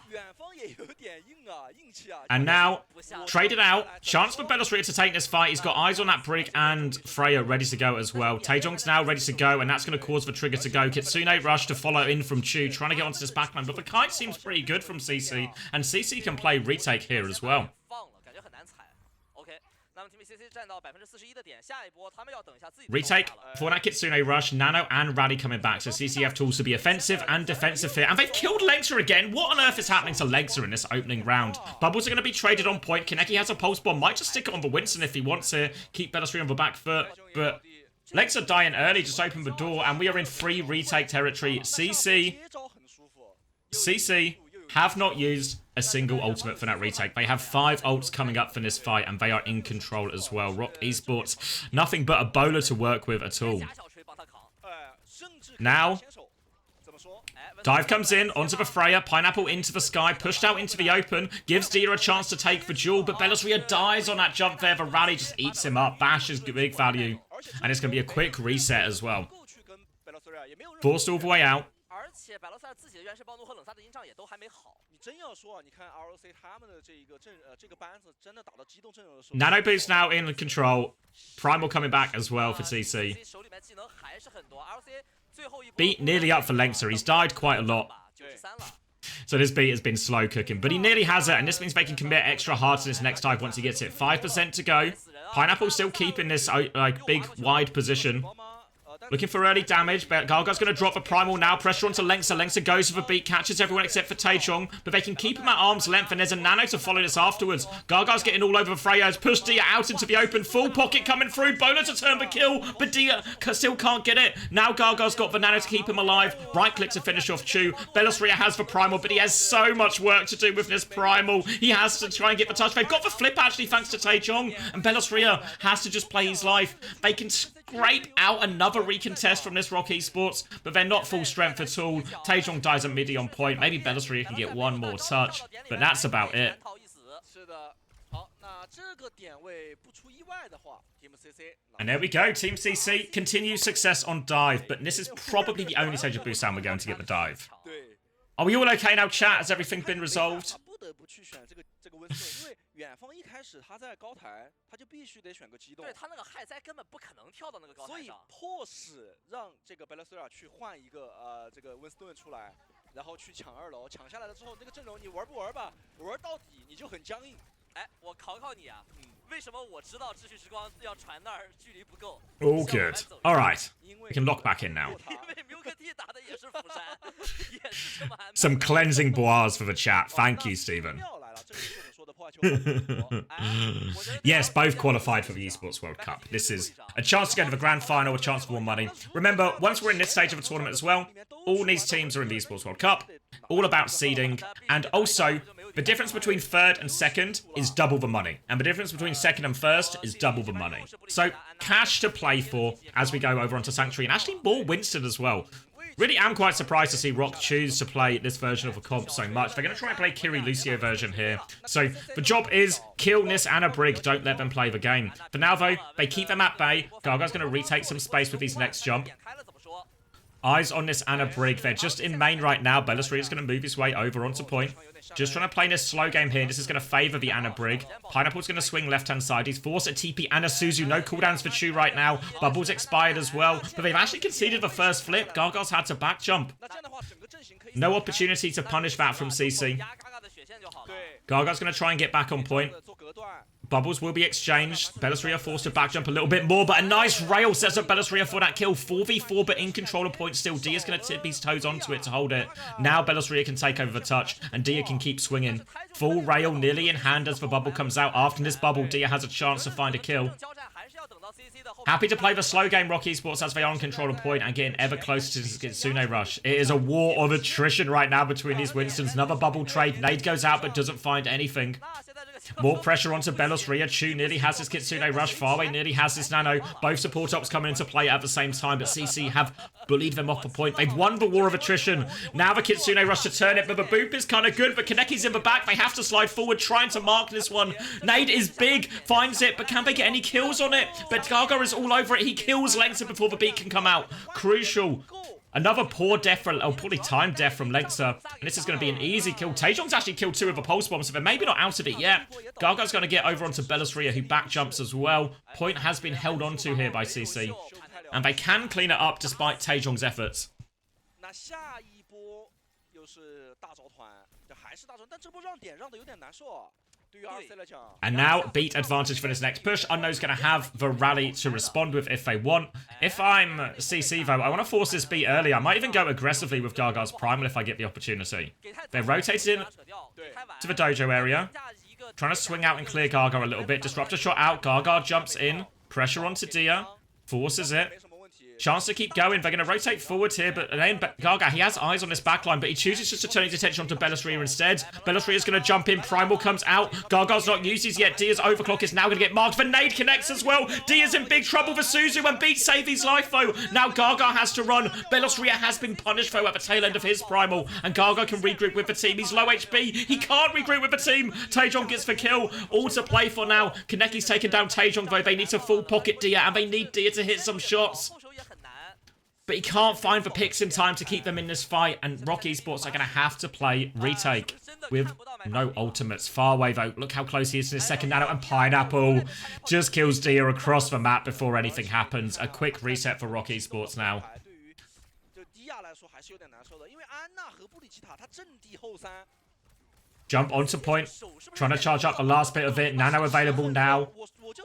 And now, traded out. Chance for Belarus to take this fight. He's got eyes on that Brig and Freya ready to go as well. Taejong's now ready to go, and that's going to cause the trigger to go. Kitsune rush to follow in from Chu, trying to get onto this backline. But the kite seems pretty good from CC, and CC can play retake here as well. Retake for that Kitsune rush. Nano and Rally coming back. So CC have tools to be offensive and defensive here. And they've killed Lengsa again. What on earth is happening to Lengsa in this opening round? Bubbles are going to be traded on point. Kaneki has a pulse bomb. Might just stick it on the Winston if he wants to keep Bellisri on the back foot. But Lengsa dying early. Just open the door. And we are in free retake territory. CC have not used a single ultimate for that retake. They have 5 ults coming up for this fight, and they are in control as well. ROC Esports, nothing but a bowler to work with at all. Now, dive comes in onto the Freya. Pineapple into the sky, pushed out into the open. Gives Dia a chance to take the duel, but Bellisria dies on that jump there. The Rally just eats him up. Bash is big value, and it's going to be a quick reset as well. Forced all the way out. Nano boost now in control. Primal coming back as well for CC. Beat nearly up for Lengsa. He's died quite a lot. So this beat has been slow cooking, but he nearly has it, and this means they can commit extra hard to this next dive once he gets it. 5% to go. Pineapple still keeping this like big wide position. Looking for early damage, but Gargar's going to drop the Primal now. Pressure onto Lengsa. Lengsa goes for the beat, catches everyone except for Taechong, but they can keep him at arm's length, and there's a Nano to follow this afterwards. Gargar's getting all over the Freya's. Push Dia out into the open. Full pocket coming through. Bowler to turn the kill, but Dia still can't get it. Now Gargar's got the Nano to keep him alive. Right click to finish off Chu. Bellisria has the Primal, but he has so much work to do with this Primal. He has to try and get the touch. They've got the flip, actually, thanks to Taechong, and Bellisria has to just play his life. They can scrape out another recontest from this ROC Esports, but they're not full strength at all. Taechong dies at midi on point. Maybe Bellisria can get one more touch, but that's about it. And there we go. Team CC continues success on dive, but this is probably the only stage of Busan we're going to get the dive. Are we all okay now, chat? Has everything been resolved? All good. Alright. We can lock back in now. Some cleansing bois for the chat. Thank you, Stephen. Yes, both qualified for the Esports World Cup. This is a chance to go to the grand final, a chance for more money. Remember, once we're in this stage of a tournament as well, all these teams are in the Esports World Cup. All about seeding. And also, the difference between third and second is double the money. And the difference between second and first is double the money. So, cash to play for as we go over onto Sanctuary. And actually more Winston as well. Really am quite surprised to see ROC choose to play this version of the comp so much. They're going to try and play Kiri Lucio version here. So the job is kill Nis and a Brig. Don't let them play the game. For now, though, they keep them at bay. Gargar's going to retake some space with his next jump. Eyes on this Anna Brig. They're just in main right now. Bellisri is going to move his way over onto point. Just trying to play this slow game here. This is going to favour the Anna Brig. Pineapple's going to swing left-hand side. He's forced a TP Anna Suzu. No cooldowns for Chu right now. Bubbles expired as well. But they've actually conceded the first flip. Gargar's had to back jump. No opportunity to punish that from CC. Gargar's going to try and get back on point. Bubbles will be exchanged. Bellisria forced to back jump a little bit more, but a nice rail sets up Bellisria for that kill. 4v4, but in control of point still. Dia's going to tip his toes onto it to hold it. Now Bellisria can take over the touch, and Dia can keep swinging. Full rail nearly in hand as the bubble comes out. After this bubble, Dia has a chance to find a kill. Happy to play the slow game ROC Esports as they are in control of point and getting ever closer to this Kitsune rush. It is a war of attrition right now between these Winstons. Another bubble trade. Nade goes out but doesn't find anything. More pressure onto Bellisria. Chu nearly has his Kitsune rush. Farway nearly has this Nano. Both support ops coming into play at the same time, but CC have bullied them off the point. They've won the war of attrition. Now the Kitsune rush to turn it, but the boop is kind of good, but Kaneki's in the back. They have to slide forward, trying to mark this one. Nade is big, finds it, but can they get any kills on it? But Gargar is all over it. He kills Lengsa before the beat can come out. Crucial. Another poor death, poorly timed death from Lengsa. And this is going to be an easy kill. Taejong's actually killed 2 of the pulse bombs, so they're maybe not out of it yet. Gargar's going to get over onto Bellisria, who back jumps as well. Point has been held onto here by CC. And they can clean it up despite Taejong's efforts. And now, beat advantage for this next push. Unknown's going to have the rally to respond with if they want. If I'm CC, though, I want to force this beat early. I might even go aggressively with Gargar's Primal if I get the opportunity. They're rotated in to the dojo area. Trying to swing out and clear Gargar a little bit. Disruptor shot out. Gargar jumps in. Pressure onto Dia. Forces it. Chance to keep going. They're going to rotate forward here, but then Gargar, he has eyes on this backline, but he chooses just to turn his attention onto Bellasria instead. Bellasria is going to jump in. Primal comes out. Gargar's not used his yet. Dia's overclock is now going to get marked. The nade connects as well. Dia's in big trouble for Suzu, and Beat saved his life, though. Now Gargar has to run. Bellasria has been punished, though, at the tail end of his Primal, and Gargar can regroup with the team. He's low HP. He can't regroup with the team. Taejong gets the kill. All to play for now. Kaneki's taken down Taejong, though. They need to full pocket Dia, and they need Dia to hit some shots. But he can't find the picks in time to keep them in this fight, and ROC Esports are going to have to play retake with no ultimates. Far away, though. Look how close he is to his second nano, and Pineapple just kills Dia across the map before anything happens. A quick reset for ROC Esports now. Jump onto point. Trying to charge up the last bit of it. Nano available now.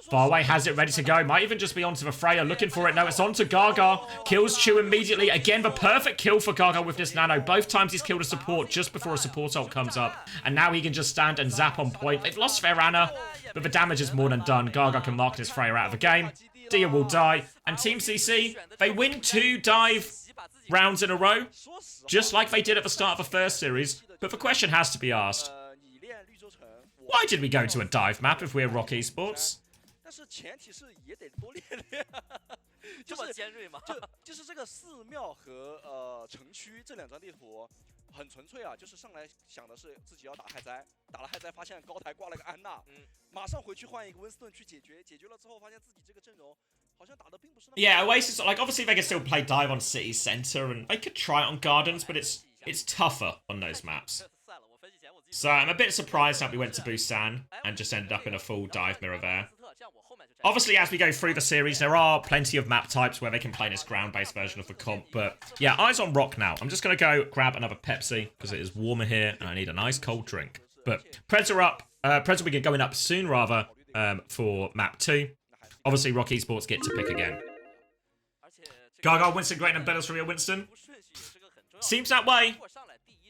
Farway has it ready to go. Might even just be onto the Freya. Looking for it. No, it's onto Gargar. Kills Chu immediately. Again, the perfect kill for Gargar with this Nano. Both times he's killed a support just before a support ult comes up. And now he can just stand and zap on point. They've lost their Ana, but the damage is more than done. Gargar can mark this Freya out of the game. Dia will die. And Team CC, they win 2 dive rounds in a row. Just like they did at the start of the first series. But the question has to be asked. Why did we go to a dive map if we're ROC Esports? 但是前提是也得多练练，这么尖锐吗？就是这个寺庙和城区这2张地图很纯粹啊，就是上来想的是自己要打害灾，打了害灾发现高台挂了个安娜，马上回去换一个温斯顿去解决，解决了之后发现自己这个阵容好像打得并不是那么。Yeah, Oasis, like obviously they can still play dive on City Center and they could try it on Gardens, but it's tougher on those maps. So I'm a bit surprised that we went to Busan and just ended up in a full dive mirror there. Obviously, as we go through the series, there are plenty of map types where they can play this ground-based version of the comp. But yeah, eyes on ROC now. I'm just going to go grab another Pepsi because it is warmer here and I need a nice cold drink. But Preds are up. Preds will be going up soon, rather, for map 2. Obviously, ROC Esports get to pick again. Gargar, Winston, Great, and Bellasria, Winston. Seems that way.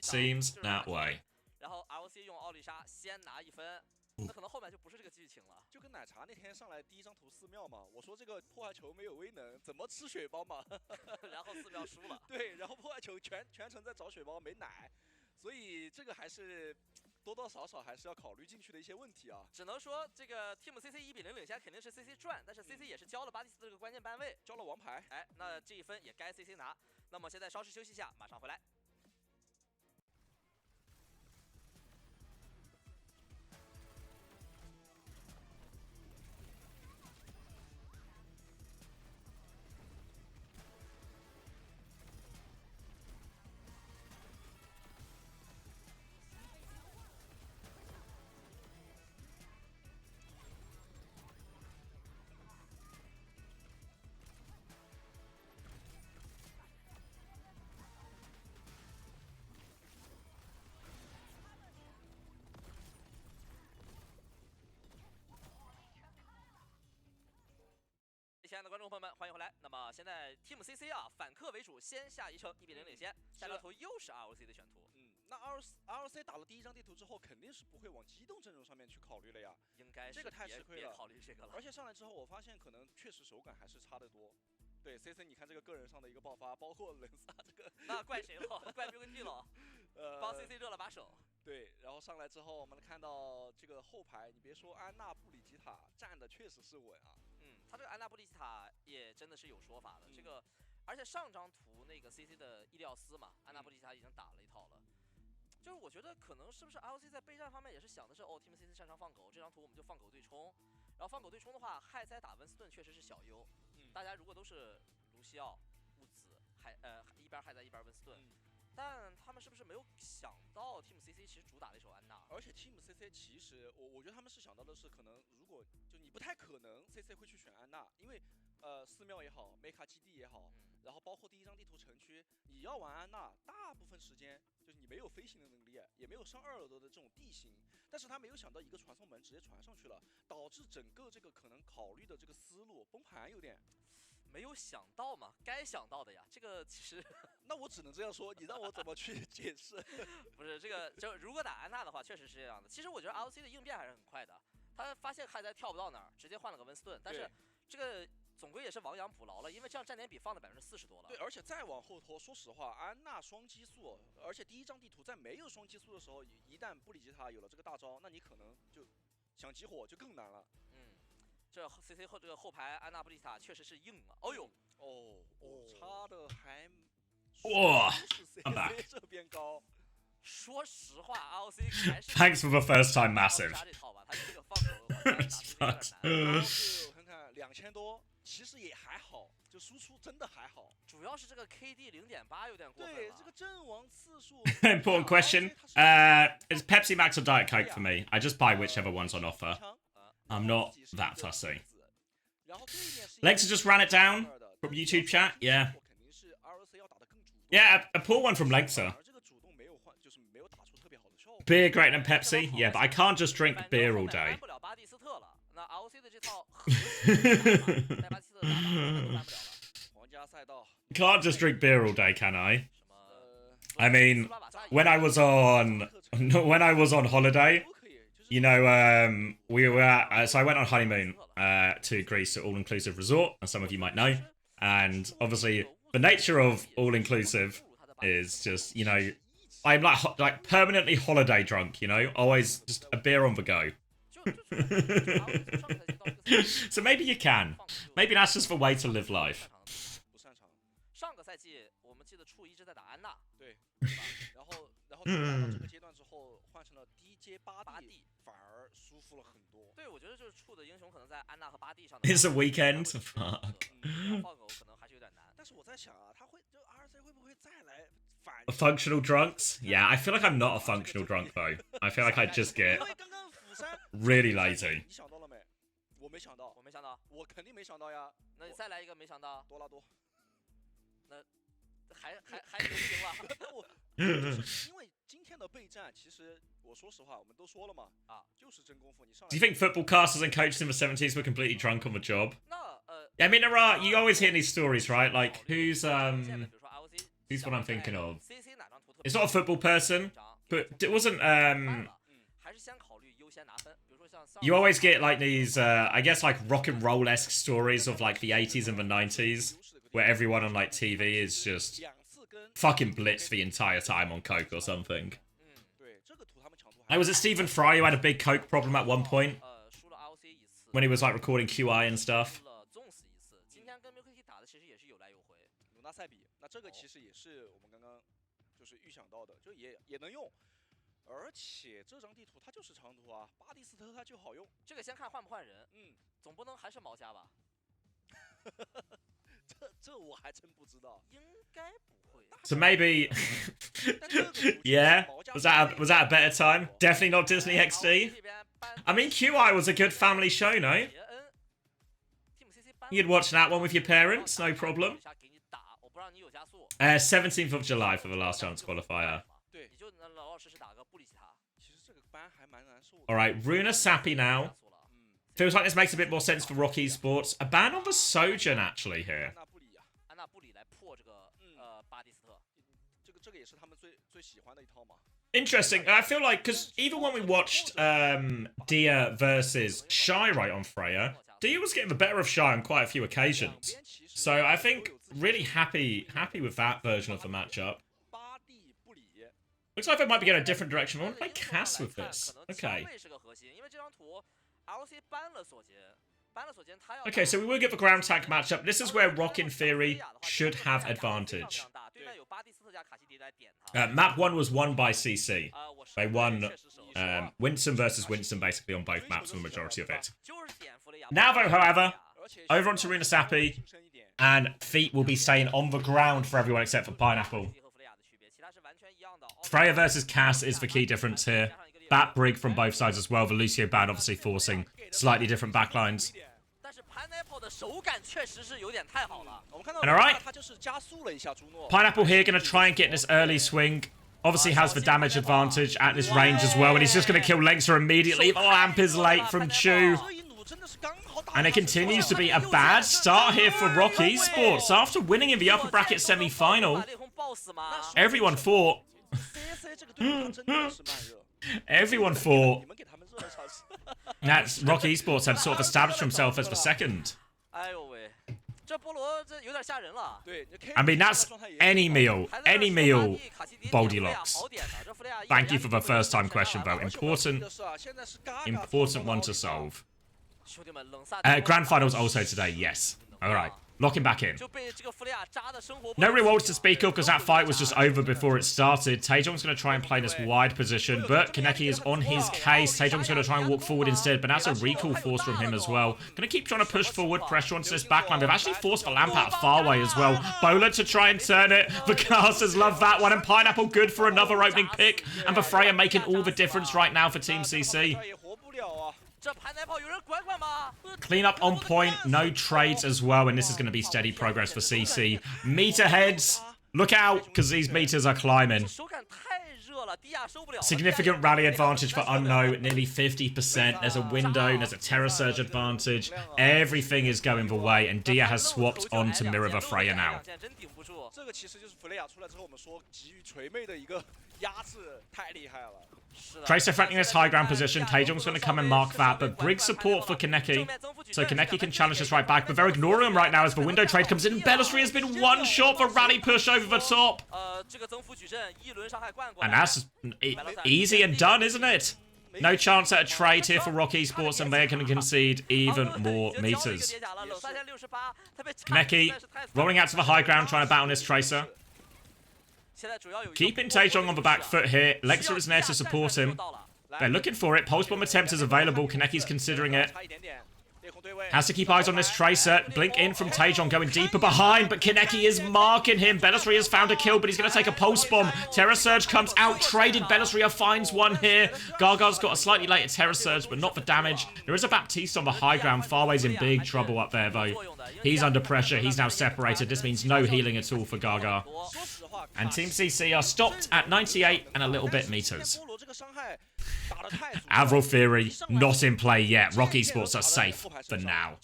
Seems that way. 然后 ROC 用奥利莎先拿1分，那可能后面就不是这个剧情了。就跟奶茶那天上来第1张图寺庙嘛，我说这个破坏球没有威能，怎么吃血包嘛？然后寺庙输了。对，然后破坏球全程在找血包没奶，所以这个还是多多少少还是要考虑进去的一些问题啊。只能说这个 Team CC 1比0领先肯定是 CC 赚，但是 CC 也是交了巴蒂斯这个关键半位，交了王牌。哎，那这1分也该 CC 拿。那么现在稍事休息一下，马上回来。亲爱的观众朋友们，欢迎回来。那么现在 Team CC 啊，反客为主，先下一城1比0领先。下张图又是 ROC 的选图。那 ROC 打了第1张地图之后，肯定是不会往机动阵容上面去考虑了呀。应该是这个太吃亏了，别考虑这个了。而且上来之后，我发现可能确实手感还是差得多。对 CC， 你看这个个人上的一个爆发，包括冷萨这个，那怪谁了？怪 BUG 了。帮 CC 热了把手。对，然后上来之后，我们看到这个后排，你别说安娜布里吉塔站的确实是稳啊。他这个安娜布里吉塔也真的是有说法的。这个，而且上张图那个 CC 的伊利奥斯嘛，安娜布里吉塔已经打了1套了。就是我觉得可能是不是 ROC 在备战方面也是想的是哦 ，Team CC 擅长放狗，这张图我们就放狗对冲。然后放狗对冲的话，害灾打温斯顿确实是小优。大家如果都是卢西奥、乌兹，一边害灾一边温斯顿。但他们是不是没有想到 Team CC 其实主打了一手安娜？而且 Team CC 其实我觉得他们是想到的是，可能如果就你不太可能 CC 会去选安娜，因为寺庙也好，Meka 基地也好，然后包括第一张地图城区，你要玩安娜，大部分时间就是你没有飞行的能力，也没有上2楼的这种地形，但是他没有想到一个传送门直接传上去了，导致整个这个可能考虑的这个思路崩盘有点。没有想到嘛，该想到的呀。这个其实，那我只能这样说，你让我怎么去解释？不是这个，就如果打安娜的话，确实是这样的。其实我觉得 ROC 的应变还是很快的，他发现汉在跳不到哪儿，直接换了个温斯顿，但是这个总归也是亡羊补牢了，因为这样占点比放的40%多了。对，而且再往后拖，说实话，安娜双激素，而且第一张地图在没有双激素的时候，一旦布里吉塔有了这个大招，那你可能就想集火就更难了。这 CC 后这个后排安娜布里吉塔确实是硬了。哦呦，差的还哇，I'm back 这边高。说实话 ，ROC 还是 Thanks for the first time massive. 这套吧，他这个放手的话，打出有点难。我看看2000多，其实也还好，就输出真的还好。主要是这个 KD 0.8有点过分了。对，这个阵亡次数。Important question. Is Pepsi Max or Diet Coke for me? I just buy whichever one's on offer. I'm not that fussy. Lexer just ran it down from YouTube chat. Yeah. Yeah, a poor one from Lexer. Beer greater than Pepsi? Yeah, but I can't just drink beer all day. Can't just drink beer all day, can I? I mean, when I was on holiday, you know, we were at, so I went on honeymoon to Greece at all-inclusive resort, as some of you might know, and obviously the nature of all-inclusive is just, you know, I'm like permanently holiday drunk, you know, always just a beer on the go. So maybe you can. Maybe that's just the way to live life. 上个赛季我们记得处一直在打安娜，对，然后到这个阶段之后换成了低阶巴蒂，反而舒服了很多。对，我觉得就是处的英雄可能在安娜和巴蒂上。It's a weekend. Fuck. 换狗可能还是有点难。但是我在想啊，他会就 RC 会不会再来反 Functional drunks? Yeah, I feel like I'm not a functional drunk though. I feel like I just get really lazy. 你想到了没？我没想到，我肯定没想到呀。那你再来一个没想到？多拉多。那还行不行了？因为今天的备战，其实我说实话，我们都说了嘛，就是真功夫。你上。Do you think football casters and coaches in the 70s were completely drunk on the job? I mean, there are. You always hear these stories, right? Like, who's what I'm thinking of? It's not a football person, but it wasn't. You always get like these, I guess, like rock and roll-esque stories of like the 80s and the 90s, where everyone on like TV is just fucking blitzed the entire time on coke or something. Like, was it Stephen Fry who had a big coke problem at one point when he was like recording QI and stuff? 这个其实也是我们刚刚就是预想到的，就也能用，而且这张地图它就是长途啊，巴蒂斯特它就好用。这个先看换不换人，总不能还是毛家吧？这我还真不知道，应该不会。So maybe, yeah, was that a better time? Definitely not Disney XD. I mean, QI was a good family show, no? You'd watch that one with your parents, no problem. 17th of July for the last chance qualifier. Alright, Runa Sappy now. Feels like this makes a bit more sense for ROC Esports. A ban on the Sojourn actually here. Interesting. I feel like, because even when we watched Dia versus Shy right on Freya, Dia was getting the better of Shy on quite a few occasions. So I think really happy with that version of the matchup. Looks like they might be going a different direction. I want to play Cass with this. Okay. Okay, so we will get the ground tank matchup. This is where ROC, in theory, should have advantage. Map 1 was won by CC. They won Winston versus Winston basically on both maps for the majority of it. Now, though, however, over on Runa Sappy, and feet will be staying on the ground for everyone except for Pineapple. Freya versus Cass is the key difference here. Bat Brig from both sides as well. The Lucio ban obviously forcing slightly different backlines. And alright, 他就是加速了一下朱诺。 Pineapple here going to try and get this early swing. Obviously has the damage advantage at this range as well, and he's just going to kill Lengtzer immediately. The lamp is late from Chu. And it continues to be a bad start here for ROC Esports. After winning in the upper bracket semi-final, everyone thought... everyone thought that ROC Esports had sort of established himself as the second. I mean, that's any meal, Goldilocks. Thank you for the first time question, though. Important one to solve. Grand Finals also today, yes. Alright, lock him back in. No rewards to speak of because that fight was just over before it started. Taejong's going to try and play this wide position, but Kaneki is on his case. Taejong's going to try and walk forward instead, but that's a recall force from him as well. Going to keep trying to push forward, pressure onto this backline. They've actually forced the lamp out far away as well. Bowler to try and turn it. The casters love that one, and Pineapple good for another opening pick. And the Freya making all the difference right now for Team CC. Clean up on point, no trades as well, and this is going to be steady progress for CC. Meter heads, look out, because these meters are climbing. Significant rally advantage for Unknown, nearly 50%. There's a window, there's a Terror Surge advantage. Everything is going the way, and Dia has swapped on to mirror the Freya now. Tracer threatening this high ground position. Taejong's going to come and mark that, but Briggs support for Kaneki. So Kaneki can challenge this right back, but they're ignoring him right now as the window trade comes in. Bellisry has been one shot for rally push over the top. And that's easy and done, isn't it? No chance at a trade here for ROC Esports, and they're going to concede even more meters. Kaneki rolling out to the high ground, trying to battle this Tracer. Keeping Taejong on the back foot here. Lexer is there to support him. They're looking for it. Pulse Bomb attempt is available. Kaneki's considering it. Has to keep eyes on this Tracer. Blink in from Taejong going deeper behind, but Kaneki is marking him. Bellisry has found a kill, but he's going to take a Pulse Bomb. Terror Surge comes out. Traded. Bellisry finds one here. Gaga's got a slightly later Terror Surge, but not for damage. There is a Baptiste on the high ground. Farway's in big trouble up there, though. He's under pressure. He's now separated. This means no healing at all for Gaga. And Team CC are stopped at 98 and a little bit meters. Avril Theory not in play yet. ROC Esports are safe for now.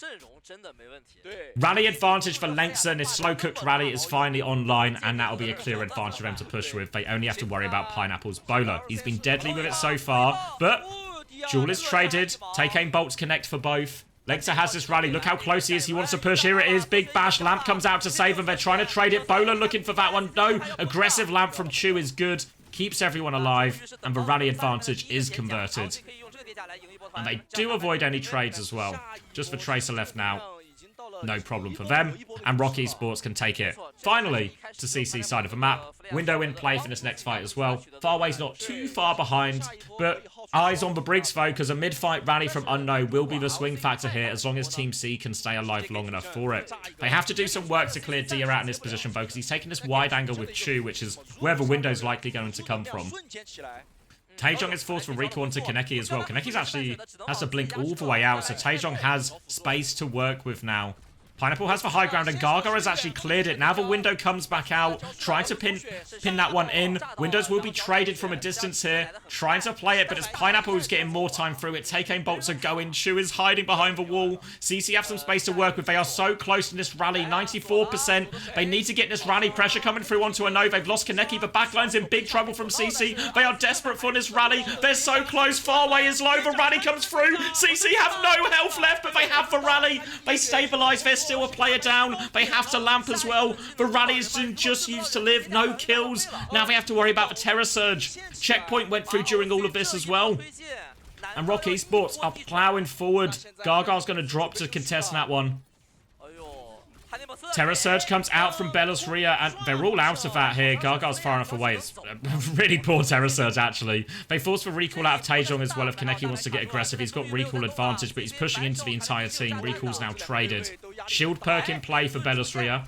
Rally advantage for Lengtson. His slow-cooked rally is finally online, and that'll be a clear advantage for them to push with. They only have to worry about Pineapple's bowler. He's been deadly with it so far, but Jewel is traded. Take aim bolts connect for both. Lengtzer has this rally. Look how close he is. He wants to push. Here it is. Big bash. Lamp comes out to save him. They're trying to trade it. Bowler looking for that one. No. Aggressive lamp from Chu is good. Keeps everyone alive. And the rally advantage is converted. And they do avoid any trades as well. Just for Tracer left now. No problem for them. And ROC Esports can take it finally to CC side of the map. Window in play for this next fight as well. Farway's not too far behind, but eyes on the Briggs though, because a mid-fight rally from Unknown will be the swing factor here as long as Team C can stay alive long enough for it. They have to do some work to clear Dia out in this position though, because he's taking this wide angle with Chu, which is where the window's likely going to come from. Taejong is forced for recall onto Kaneki as well. Kaneki's actually has to blink all the way out, so Taejong has space to work with now. Pineapple has the high ground, and Gaga has actually cleared it. Now the window comes back out, trying to pin that one in. Windows will be traded from a distance here, trying to play it, but it's Pineapple who's getting more time through it. Take aim bolts are going. Chu is hiding behind the wall. CC have some space to work with. They are so close in this rally, 94%. They need to get this rally pressure coming through onto a no. They've lost Kaneki. The backline's in big trouble from CC. They are desperate for this rally. They're so close. Farway is low. The rally comes through. CC have no health left, but they have the rally. They stabilize. They're still a player down. They have to lamp as well. The rally is just used to live. No kills. Now they have to worry about the Terror Surge. Checkpoint went through during all of this as well. And ROC Esports are plowing forward. Gaga's going to drop to contest that one. Terror Surge comes out from Bellisria, and they're all out of that here. Gaga's far enough away. It's a really poor Terror Surge, actually. They force for recall out of Taejong as well if Kaneki wants to get aggressive. He's got recall advantage, but he's pushing into the entire team. Recall's now traded. Shield perk in play for Bellisria.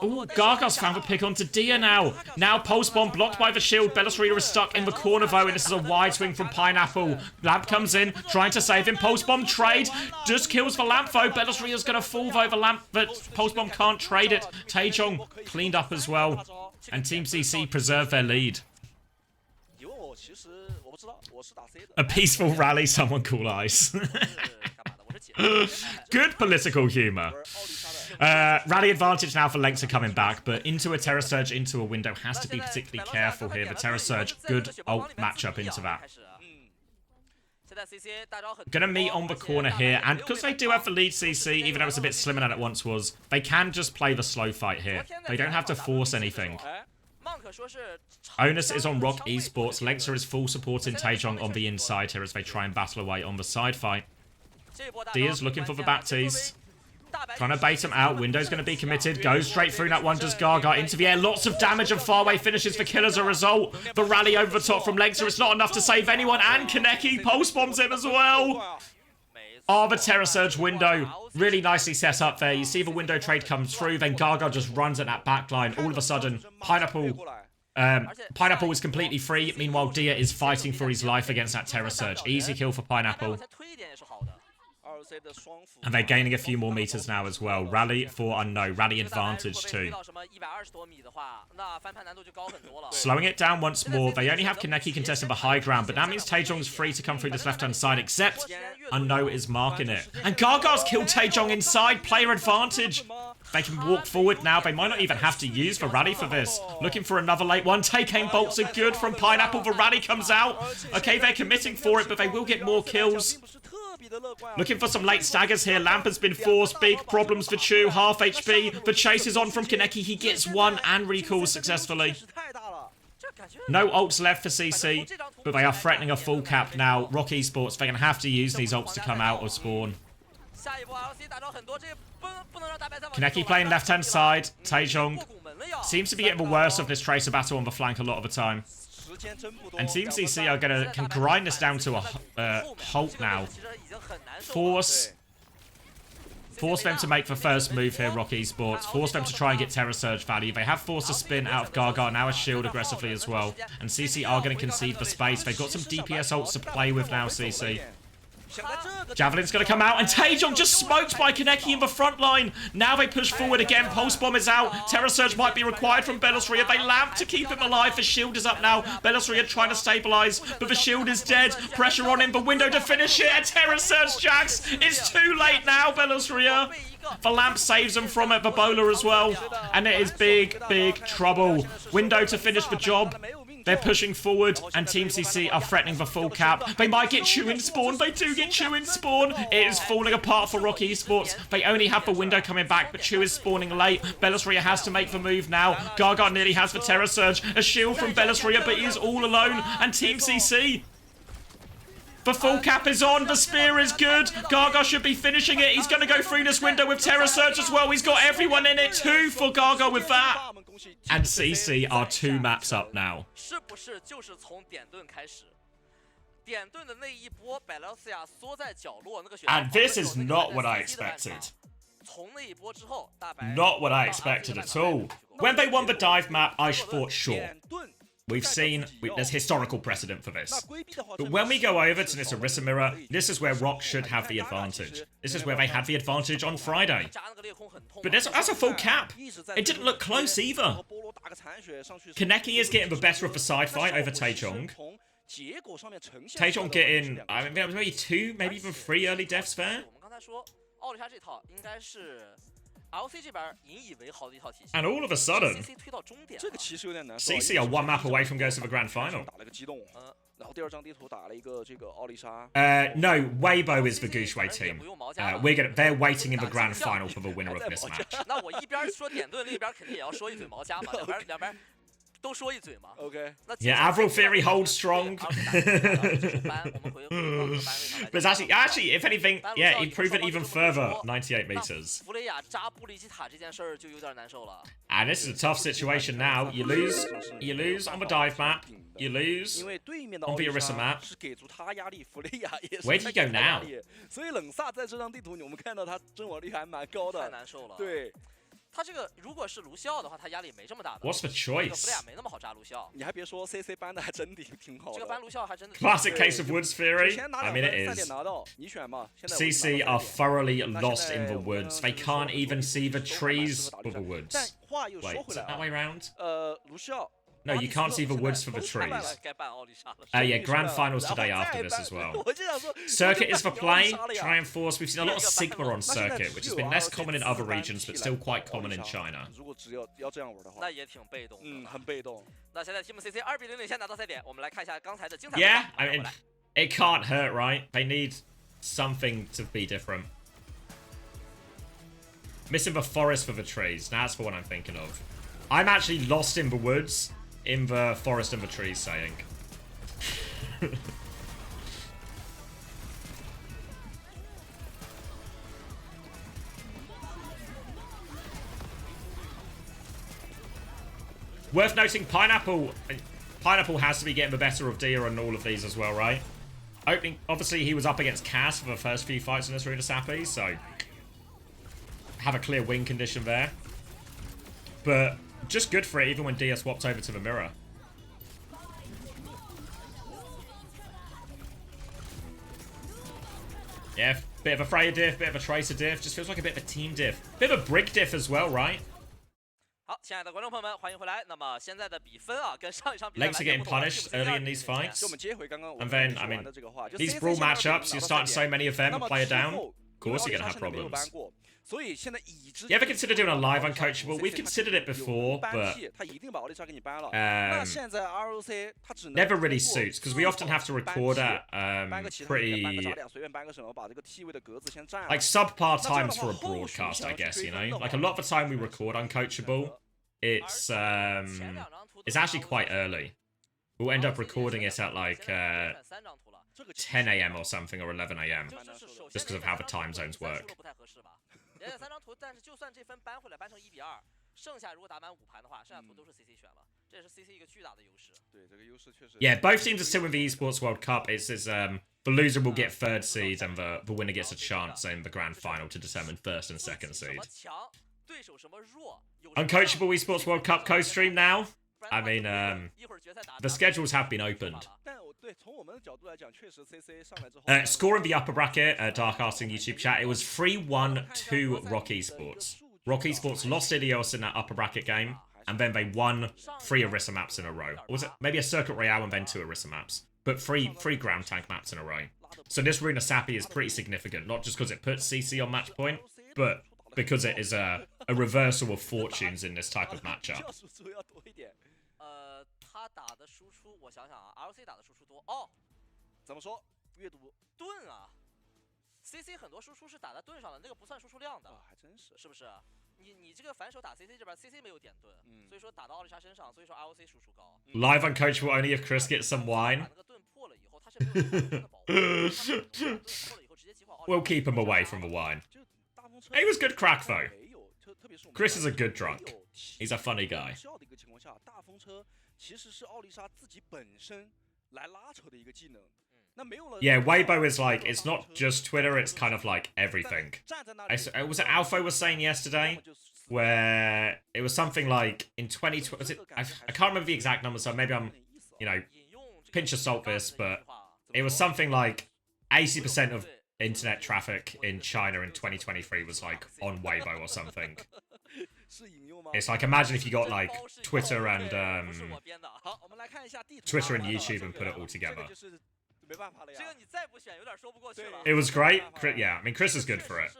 Ooh, Gargo's found a pick onto Dia now. Now pulse bomb blocked by the shield. Bellisria is stuck in the corner though, and this is a wide swing from Pineapple. Lamp comes in, trying to save him. Pulse bomb trade. Just kills the Lamp though. Bellisria's gonna fall though. The Lamp, but pulse bomb can't trade it. Taejong cleaned up as well. And Team CC preserve their lead. A peaceful rally, someone call ice. Good political humour. Rally advantage now for Lengths are coming back, but into a Terror Surge, into a window, has to be particularly careful here. The Terror Surge, good ult matchup into that. Gonna meet on the corner here, and because they do have the lead CC, even though it's a bit slimmer than it once was, they can just play the slow fight here. They don't have to force anything. Onus is on ROC Esports. Lengths is full support in Taejong on the inside here as they try and battle away on the side fight. Dia's looking for the Baptiste. Trying to bait him out. Window's going to be committed. Goes straight through that one. Does Gaga into the air. Lots of damage and faraway finishes for kill as a result. The rally over the top from Lengths. It's not enough to save anyone. And Kaneki pulse bombs him as well. Oh, the Terror Surge window. Really nicely set up there. You see the window trade come through. Then Gaga just runs at that backline. All of a sudden, Pineapple is completely free. Meanwhile, Dia is fighting for his life against that Terror Surge. Easy kill for Pineapple. And they're gaining a few more meters now as well. Rally for no. Rally advantage too. Slowing it down once more. They only have Kaneki contesting the high ground, but that means Taejong's free to come through this left-hand side, except Unknown is marking it. And Gargar's killed Taejong inside. Player advantage. They can walk forward now. They might not even have to use the rally for this. Looking for another late one. Take-aim bolts are good from Pineapple. The rally comes out. Okay, they're committing for it, but they will get more kills. Looking for some late staggers here. Lamp has been forced. Big problems for Chu. Half HP. The chase is on from Kaneki. He gets one and recalls successfully. No ults left for CC, but they are threatening a full cap now. ROC Esports, they're going to have to use these ults to come out of spawn. Kaneki playing left-hand side. Taejong seems to be getting the worst of this Tracer battle on the flank a lot of the time. And Team CC are can grind this down to a halt now. Force them to make the first move here, ROC Esports. Force them to try and get Terror Surge value. They have forced a spin out of Gaga, now a shield aggressively as well. And CC are going to concede the space. They've got some DPS ults to play with now, CC. Javelin's going to come out, and Taejong just smoked by Kaneki in the front line. Now they push forward again. Pulse Bomb is out. Terror Surge might be required from Bellisria. They lamp to keep him alive. The shield is up now. Bellisria trying to stabilize, but the shield is dead. Pressure on him. The window to finish it. Terror Surge Jax. It's too late now, Bellisria. The lamp saves them from it. The bowler as well. And it is big, big trouble. Window to finish the job. They're pushing forward, and Team CC are threatening the full cap. They might get Chu in spawn. They do get Chu in spawn. It is falling apart for ROC Esports. They only have the window coming back, but Chu is spawning late. Bellisria has to make the move now. Gaga nearly has the Terror Surge. A shield from Bellisria, but he is all alone. And Team CC... the full cap is on. The spear is good. Gaga should be finishing it. He's going to go through this window with Terror Surge as well. He's got everyone in it. 2 for Gaga with that. And CC are 2 maps up now. And this is not what I expected. Not what I expected at all. When they won the dive map, I thought, sure. We've seen, there's historical precedent for this. But when we go over to this Orisa mirror, this is where ROC should have the advantage. This is where they had the advantage on Friday. But that's a full cap. It didn't look close either. Kaneki is getting the better of the side fight over Taejong. Taejong getting, I mean, maybe 2, maybe even 3 early deaths there. And all of a sudden, CC are 1 map away from going to the grand final. No, Weibo is the Gushwei team. They're waiting in the grand final for the winner of this match. Yeah, Avril Theory holds strong. But actually, if anything, yeah, improve it even further. 98 meters. And this is a tough situation now. You lose on the dive map. You lose on the Orisa map. Where do you go now? 他这个如果是卢笑的话，他压力没这么大的。 What's the 这个 choice? 弗利亚没那么好扎卢笑。你还别说，CC 搬的还真挺好的。这个搬卢笑还真的。 Classic case of Woods Theory. 先拿 I 2 mean, 分 it 3点 is. 拿到，你选嘛。现在 CC are thoroughly lost in the woods. They can't even see the trees of the 但 woods. 话又 Wait, 说 is 回 it 来 that 啊 way round? 卢笑。 No, you can't see the woods for the trees. 该办奥利莎了。 Yeah, grand finals today after this as well. 我就想说 Circuit is for play. 奥利莎了呀 Try and force. We've seen a lot of Sigma on circuit, which has been less common in other regions, but still quite common in China. 如果只要这样玩的话，那也挺被动的。很被动。那现在 Team CC 2比0领先拿到赛点，我们来看一下刚才的精彩。 Yeah, I mean, it can't hurt, right? They need something to be different. Missing the forest for the trees. That's the one I'm thinking of. I'm actually lost in the woods, in the forest and the trees saying. Worth noting, Pineapple has to be getting the better of Dia on all of these as well, right? Opening, obviously, he was up against Cass for the first few fights in this Arena Sappy, so have a clear win condition there. But just good for it, even when Dia swapped over to the mirror. Yeah, bit of a Freya diff, bit of a Tracer diff. Just feels like a bit of a team diff. Bit of a Brick diff as well, right? 好，亲爱的观众朋友们，欢迎回来。那么现在的比分啊，跟上一场比 Legs 赛 are 完全 getting 不同了。 punished early in these fights. 就我们接回刚刚我 And 们 then, 说 I 完 mean, 的这个话，就 these CC brawl 现在 matchups, 拿 you're 到 starting 赛 so 点 many of them, 那么 player 之 down. 后 Of course you're 因为 gonna have 奥利莎现在没有 problems. 搬过，所以现在已知 You ever consider doing a live uncoachable? We've considered it before, but 他一定把奥利莎给你搬了。那现在 ROC 他只能 never really suits because we often have to record at 搬个其他人，搬个 pretty 炸点，随便搬个什么，把这个 T 位的格子先占了。 like subpar times for a broadcast, I guess, you know? Like a lot of the time we record uncoachable, it's actually quite early. We'll end up recording it at like 10 a.m. or something or 11 a.m. just because of how the time zones work. 连着3张图，但是就算这分搬回来，搬成1比2，剩下如果打满5盘的话，剩下图都是 CC 选了，这也是 CC 一个巨大的优势。对，这个优势确实。Yeah, both teams are still in the Esports World Cup. It's the loser will get third seed and the winner gets a chance in the grand final to determine first and second seed. Uncoachable Esports World Cup co-stream now. I mean, the schedules have been opened. 但对从我们的角度来讲，确实 CC 上来之后 Score in the upper bracket, Dark Arts in YouTube chat. It was 3-1 to ROC Esports. ROC Esports lost Idios in that upper bracket game, and then they won 3 Orisa maps in a row. Or was it maybe a Circuit Royale and then 2 Orisa maps? But three ground tank maps in a row. So this Runa Sappy is pretty significant, not just because it puts CC on match point, but because it is a reversal of fortunes in this type of matchup. 他打的输出，我想想啊 ，ROC 打的输出多哦。怎么说？阅读盾啊 ，CC 很多输出是打在盾上的，那个不算输出量的，还真是，是不是？你这个反手打 CC 这边 ，CC 没有点盾，所以说打到奥利莎身上，所以说 ROC 输出高。Live uncoachable only if Chris gets some wine. 那个盾破了以后，他是没有盾的保护，破了以后直接击破。 We'll keep him away from the wine. He was good crack though. Chris is a good drunk. He's a funny guy. 的一个情况下，大风车其实是奥利莎自己本身来拉扯的一个技能。那没有了。Yeah, Weibo is like, it's not just Twitter, it's kind of like everything. Was it Alpha was saying yesterday? Where it was something like in 2020, was it, I can't remember the exact number, so maybe I'm, you know, pinch of salt this, but it was something like 80% of internet traffic in China in 2023 was like on Weibo or something. It's like, imagine if you got like Twitter and YouTube and put it all together. It was great. Yeah, I mean, Chris is good for it.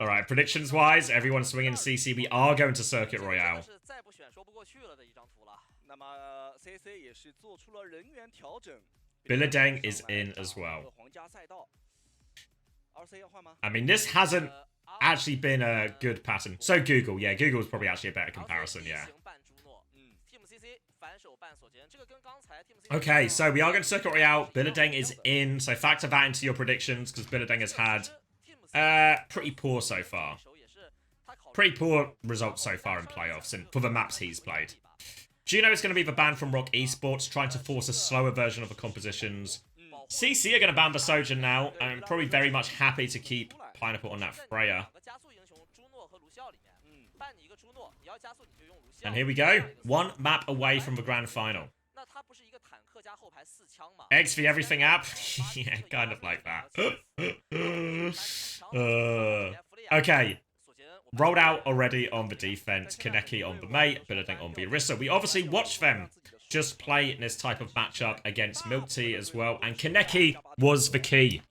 Alright, predictions-wise, everyone's swinging CC. We are going to Circuit Royale. Billadeng is in as well. I mean, this hasn't actually been a good pattern. So Google, yeah, Google is probably actually a better comparison, yeah. Okay, so we are going to Circuit Royale. Billadeng is in, so factor that into your predictions, because Billadeng has had pretty poor so far. Pretty poor results so far in playoffs, and for the maps he's played. Do you know it's going to be the ban from ROC Esports, trying to force a slower version of the compositions CC are going to ban the Sojourn now. I'm probably very much happy to keep Pineapple on that Freya. And here we go. One map away from the grand final. X for everything app? Yeah, kind of like that. Okay. Rolled out already on the defense. Kaneki on the mate. Building on the Orisa. We obviously watched them just play in this type of matchup against Milk Tea as well. And Kaneki was the key.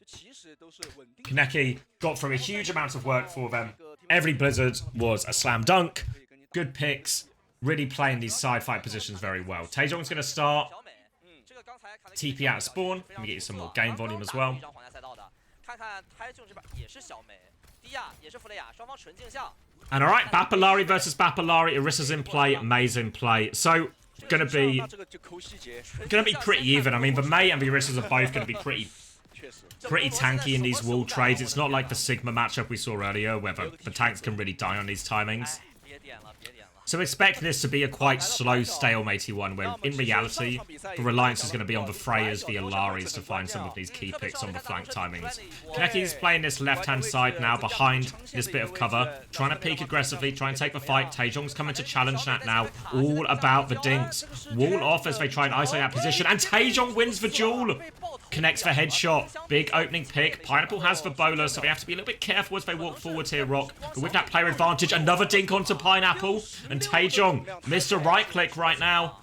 Kaneki got through a huge amount of work for them. Every Blizzard was a slam dunk. Good picks. Really playing these side fight positions very well. Taejong's going to start. TP out of spawn. Let me get you some more game volume as well. And alright, Bapalari versus Bapalari. Orisa's in play. May's in play. So, gonna be pretty even. I mean, the May and the Orisas are both going to be pretty tanky in these wall trades. It's not like the Sigma matchup we saw earlier, where the tanks can really die on these timings. So expect this to be a quite slow, stalematey one, where in reality, the reliance is going to be on the Freyas, the Alaris to find some of these key picks on the flank timings. Kaneki's playing this left-hand side now behind this bit of cover, trying to peek aggressively, try and take the fight. Taejong's coming to challenge that now, all about the dinks. Wall off as they try and isolate that position, and Taejong wins the duel! Connects for headshot. Big opening pick. Pineapple has the bowler, so they have to be a little bit careful as they walk forward here, ROC. But with that player advantage, another dink onto Pineapple. And Taejong missed a right click right now.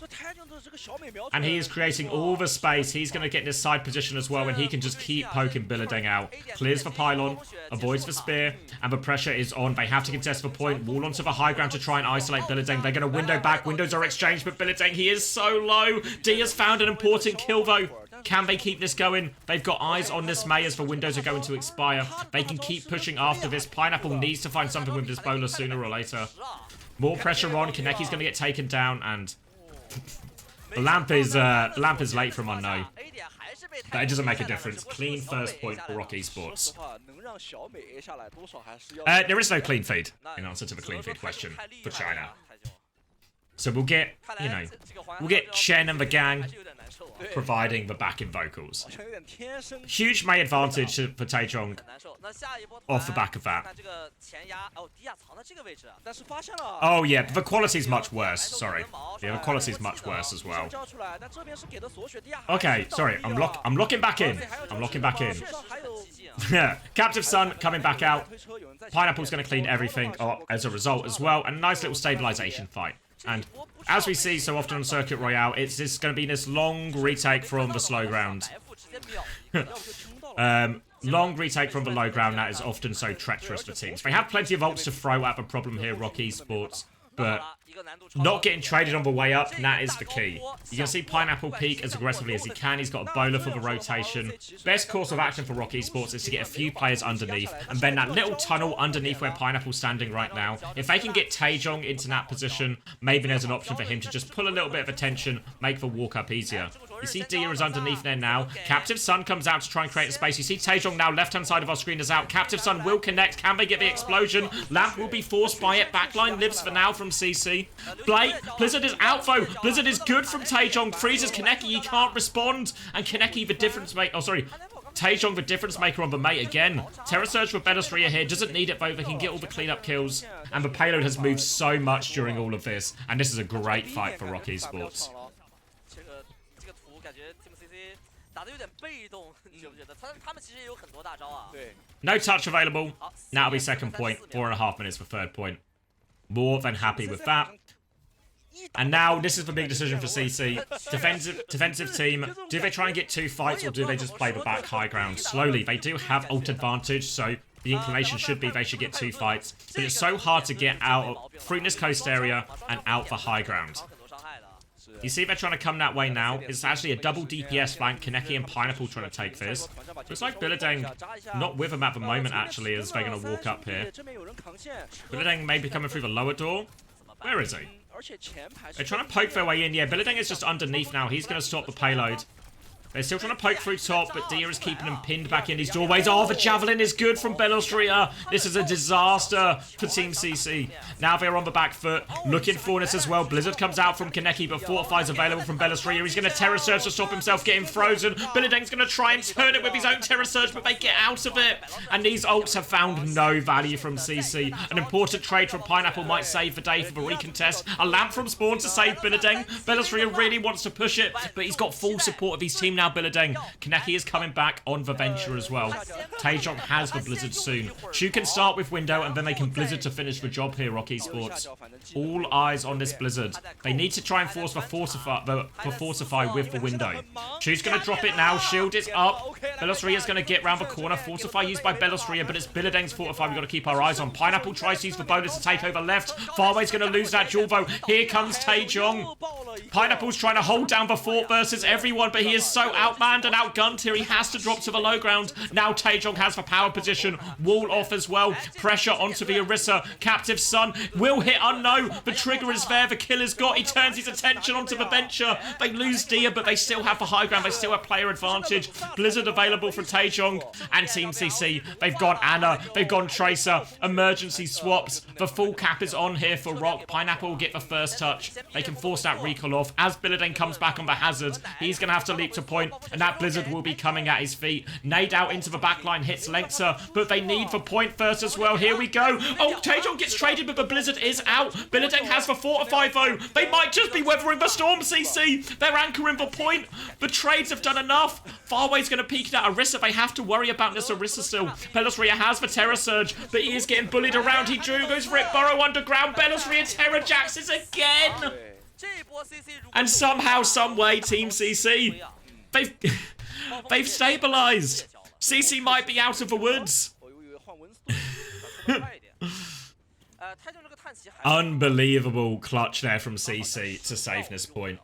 And he is creating all the space. He's going to get in his side position as well, and he can just keep poking Billadeng out. Clears the pylon, avoids the spear, and the pressure is on. They have to contest the point. Wall onto the high ground to try and isolate Billadeng. They're going to window back. Windows are exchanged, but Billadeng, he is so low. D has found an important kill, though. Can they keep this going? They've got eyes on this May as the windows are going to expire. They can keep pushing after this. Pineapple needs to find something with this bowler sooner or later. More pressure on. Kaneki's going to get taken down, and the lamp is late from unknown. But it doesn't make a difference. Clean first point for ROC Esports. There is no clean feed in answer to the clean feed question for China. So we'll get, we'll get Chen and the gang providing the backing vocals. Huge May advantage for Taejong off the back of that. Oh yeah, the quality's much worse, sorry. Yeah, the quality's much worse as well. Okay, sorry, I'm locking back in. I'm locking back in. Yeah, Captive Sun coming back out. Pineapple's going to clean everything up as a result as well. And a nice little stabilization fight. And as we see so often on Circuit Royale, it's just going to be this long retake from the slow ground. Long retake from the low ground that is often so treacherous for teams. They have plenty of ults to throw at the problem here, ROC Esports, but not getting traded on the way up, that is the key. You can see Pineapple peek as aggressively as he can. He's got a bowler for the rotation. Best course of action for ROC Esports is to get a few players underneath, and then that little tunnel underneath where Pineapple's standing right now. If they can get Taejong into that position, maybe there's an option for him to just pull a little bit of attention, make the walk up easier. You see Dia is underneath there now. Captive Sun comes out to try and create a space. You see Taejong now, left-hand side of our screen is out. Captive Sun will connect. Can they get the explosion? Lamp will be forced by it. Backline lives for now from CC. Blizzard is out though. Blizzard is good from Taejong. Freezes Kaneki. He can't respond. And Kaneki the difference maker. Oh, sorry. Taejong the difference maker on the mate again. Terra Surge for Bellastree here. Doesn't need it though. They can get all the cleanup kills. And the payload has moved so much during all of this. And this is a great fight for ROC Esports. No touch available. Now it'll be second point. 4.5 minutes for third point. More than happy with that. And now this is the big decision for CC. Defensive team. Do they try and get 2 fights, or do they just play the back high ground slowly? They do have ult advantage, so the inclination should be they should get 2 fights. But it's so hard to get out through this coast area and out the high ground. You see they're trying to come that way now. It's actually a double DPS flank. Kaneki and Pineapple trying to take this. Looks like Billadeng not with them at the moment, actually, as they're going to walk up here. Billadeng may be coming through the lower door. Where is he? They're trying to poke their way in. Yeah, Billadeng is just underneath now. He's going to stop the payload. They're still trying to poke through top, but Dia is keeping them pinned back in these doorways. Oh, the Javelin is good from Belostria. This is a disaster for Team CC. Now they're on the back foot, looking for this as well. Blizzard comes out from Kaneki, but Fortify is available from Belostria. He's going to Terror Surge to stop himself getting frozen. Billideng's going to try and turn it with his own Terror Surge, but they get out of it. And these ults have found no value from CC. An important trade from Pineapple might save the day for the recontest. A lamp from Spawn to save Billideng. Belostria really wants to push it, but he's got full support of his team now, Billideng. Kaneki is coming back on the Venture as well. Taejong has the Blizzard soon. Chu can start with Window, and then they can Blizzard to finish the job here, ROC Esports. All eyes on this Blizzard. They need to try and force the Fortify with the Window. Chu's going to drop it now. Shield is up. Belostria is going to get round the corner. Fortify used by Belostria, but it's Billideng's Fortify we've got to keep our eyes on. Pineapple tries to use the bonus to take over left. Farway's going to lose that duel, though. Here comes Taejong. Pineapple's trying to hold down the fort versus everyone, but he is so outmanned and outgunned here. He has to drop to the low ground. Now Taejong has the power position. Wall off as well. Pressure onto the Orisa. Captive Sun will hit Unknown. The trigger is there. The kill is got. He turns his attention onto the Venture. They lose Dia, but they still have the high ground. They still have player advantage. Blizzard available for Taejong and Team CC. They've gone Anna. They've gone Tracer. Emergency swaps. The full cap is on here for ROC. Pineapple will get the first touch. They can force that recall off. As Billideng comes back on the hazard, he's going to have to leap to point, and that Blizzard will be coming at his feet. Nade out into the backline hits Lengtser, but they need the point first as well. Here we go. Oh, Taejong gets traded, but the Blizzard is out. Billideng has the Fortify, though. They might just be weathering the storm, CC. They're anchoring the point. The trades have done enough. Farway's going to peek it at Orisa. They have to worry about this Orisa still. Belostria has the Terror Surge, but he is getting bullied around. He goes for it. Burrow underground. Belostria Terror Jaxes again. And somehow, someway, Team CC, they've stabilized. CC might be out of the woods. Unbelievable clutch there from CC to save this point.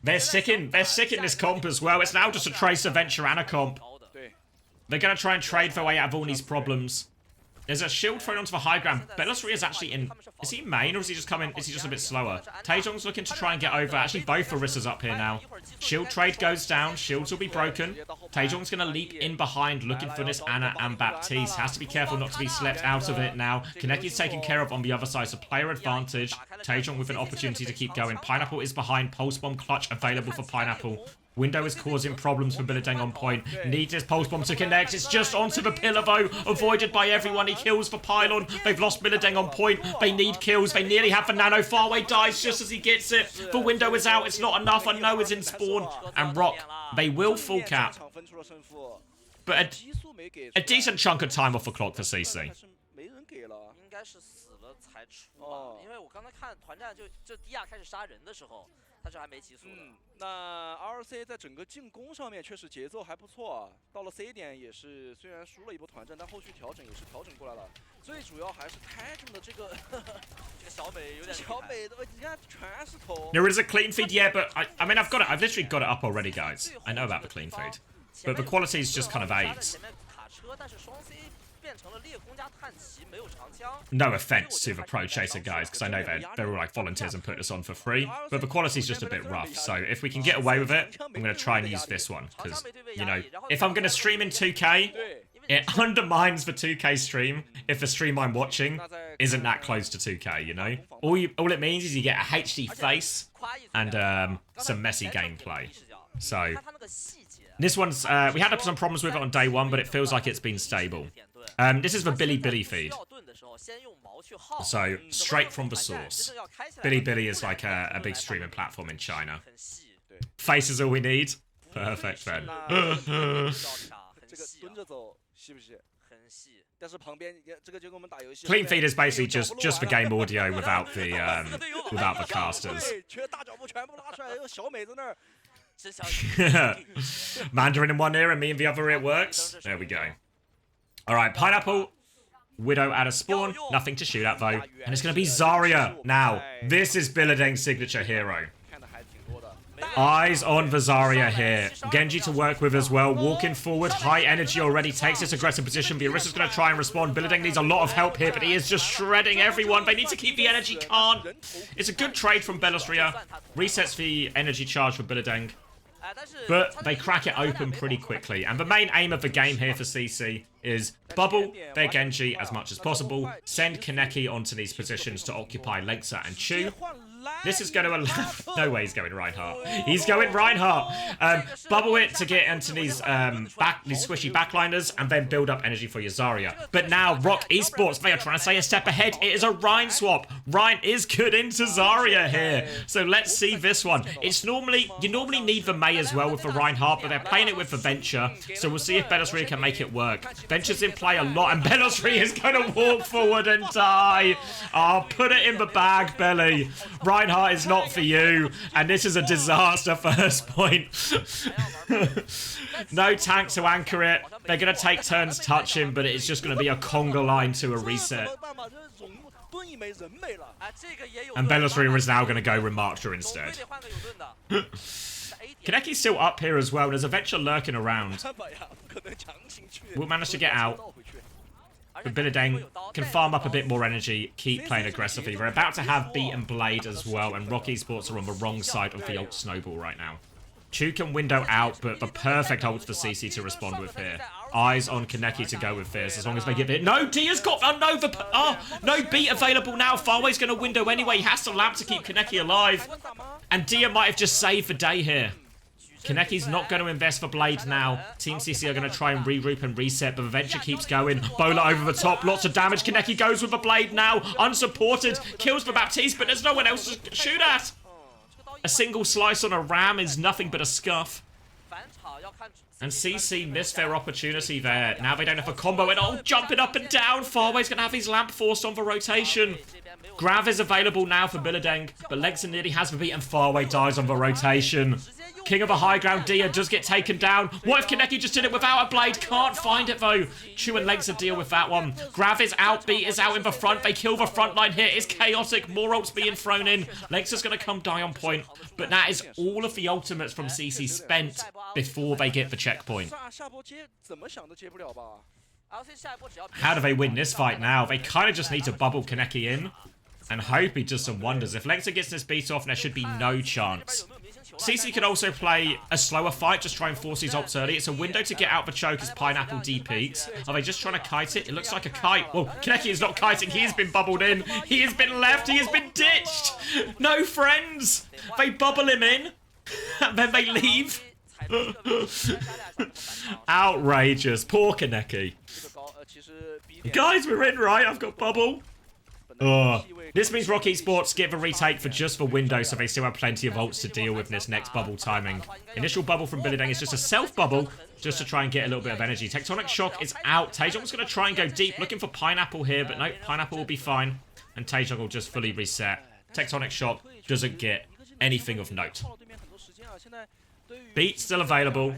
They're sick in this comp as well. It's now just a Tracer, Venture, and a comp. They're going to try and trade their way out of all these problems. There's a shield thrown onto the high ground. Belostria is actually in... Is he main or is he just coming? Is he just a bit slower? Taejong's looking to try and get over. Actually, both Orisas up here now. Shield trade goes down. Shields will be broken. Taejong's going to leap in behind looking for this Anna and Baptiste. Has to be careful not to be slept out of it now. Kaneki's taken care of on the other side, so player advantage. Taejong with an opportunity to keep going. Pineapple is behind. Pulse Bomb clutch available for Pineapple. Window is causing problems for Billideng on point. Needs his Pulse Bomb to connect. It's just onto the pillar, though. Avoided by everyone. He kills the pylon. They've lost Billideng on point. They need kills. They nearly have the nano. Farway dies just as he gets it. The window is out. It's not enough. Unknown is in spawn. And ROC, they will full cap. But a decent chunk of time off the clock for CC. 他是还没起诉的。那 ROC 在整个进攻上面确实节奏还不错啊，到了 C 点也是虽然输了一波团战，但后续调整也是调整过来了。最主要还是Taejong的这个这个小美有点小美的，你看全是头。There is a clean feed, yeah, but I mean I've literally got it up already, guys. I know about the clean feed, but the quality is just kind of AIDS. No offense to the Pro Chaser guys, because I know they're all like volunteers and put this on for free, but the quality's just a bit rough, so if we can get away with it, I'm going to try and use this one, because, you know, if I'm going to stream in 2K, it undermines the 2K stream if the stream I'm watching isn't that close to 2K, you know? All it means is you get a HD face and some messy gameplay. So, this one's, we had some problems with it on day one, but it feels like it's been stable. This is the Billy feed. So, straight from the source. Billy is like a big streaming platform in China. Face is all we need. Perfect, then. Clean feed is basically just for game audio without the casters. Mandarin in one ear and me in the other ear works. There we go. Alright, Pineapple, Widow out of spawn. Nothing to shoot at, though. And it's going to be Zarya now. This is Billideng's signature hero. Eyes on the Zarya here. Genji to work with as well. Walking forward. High energy already. Takes this aggressive position. The Orisa's going to try and respond. Billideng needs a lot of help here, but he is just shredding everyone. They need to keep the energy. Can't. It's a good trade from Belostria. Resets the energy charge for Billideng. but they crack it open pretty quickly. And the main aim of the game here for CC is bubble their Genji as much as possible, send Kaneki onto these positions to occupy Lexer and Chu. This is going to allow... No way he's going Reinhardt. He's going Reinhardt. Bubble it to get into these squishy backliners and then build up energy for your Zarya. But now ROC Esports, they are trying to stay a step ahead. It is a Rein swap. Rein is good into Zarya here. So let's see this one. It's normally... You normally need the Mei as well with the Reinhardt, but they're playing it with the Venture. So we'll see if Belosri can make it work. Venture's in play a lot, and Belosri is going to walk forward and die. Oh, put it in the bag, Belly. Reinhardt is not for you, and this is a disaster first point. No tank to anchor it. They're going to take turns touching, but it's just going to be a conga line to a reset. And Belosri is now going to go Remarcher instead. Kaneki's still up here as well. There's a Venture lurking around. We'll manage to get out. But Bilideng can farm up a bit more energy, keep playing aggressively. We're about to have Beat and Blade as well, and ROC Esports are on the wrong side of the ult snowball right now. Chu can window out, but the perfect ult for CC to respond with here. Eyes on Kaneki to go with this, as long as they give it. No, Dia's got... no Beat available now. Farway's going to window anyway. He has to lamp to keep Kaneki alive. And Dia might have just saved the day here. Kaneki's not going to invest for Blade now. Team CC are going to try and regroup and reset, but the Venture keeps going. Bola over the top, lots of damage. Kaneki goes with the Blade now, unsupported. Kills the Baptiste, but there's no one else to shoot at. A single slice on a Ram is nothing but a scuff. And CC missed their opportunity there. Now they don't have a combo at all. Jumping up and down. Farway's going to have his lamp forced on the rotation. Grav is available now for Bilideng, but Lexer nearly has the beat and Farway dies on the rotation. King of the high ground, Dia does get taken down. What if Kaneki just did it without a Blade? Can't find it though. Chu and Lexer deal with that one. Grav is out, Beat is out in the front. They kill the front line here. It's chaotic. More ults being thrown in. Lexer's going to come die on point. But that is all of the ultimates from CC spent before they get the checkpoint. How do they win this fight now? They kind of just need to bubble Kaneki in and hope he does some wonders. If Lexer gets this beat off, there should be no chance. CC could also play a slower fight, just try and force his ults early. It's a window to get out the choke as Pineapple D-peaks. Are they just trying to kite it? It looks like a kite. Well, Kaneki is not kiting. He has been bubbled in. He has been left. He has been ditched. No friends. They bubble him in, and then they leave. Outrageous. Poor Kaneki. Guys, we're in, right? I've got bubble. Oh. This means ROC Esports get the retake for just the window, so they still have plenty of ults to deal with this next bubble timing. Initial bubble from Bilideng is just a self-bubble, just to try and get a little bit of energy. Tectonic Shock is out. Taejong's going to try and go deep, looking for Pineapple here, but no, Pineapple will be fine. And Taejong will just fully reset. Tectonic Shock doesn't get anything of note. Beat still available.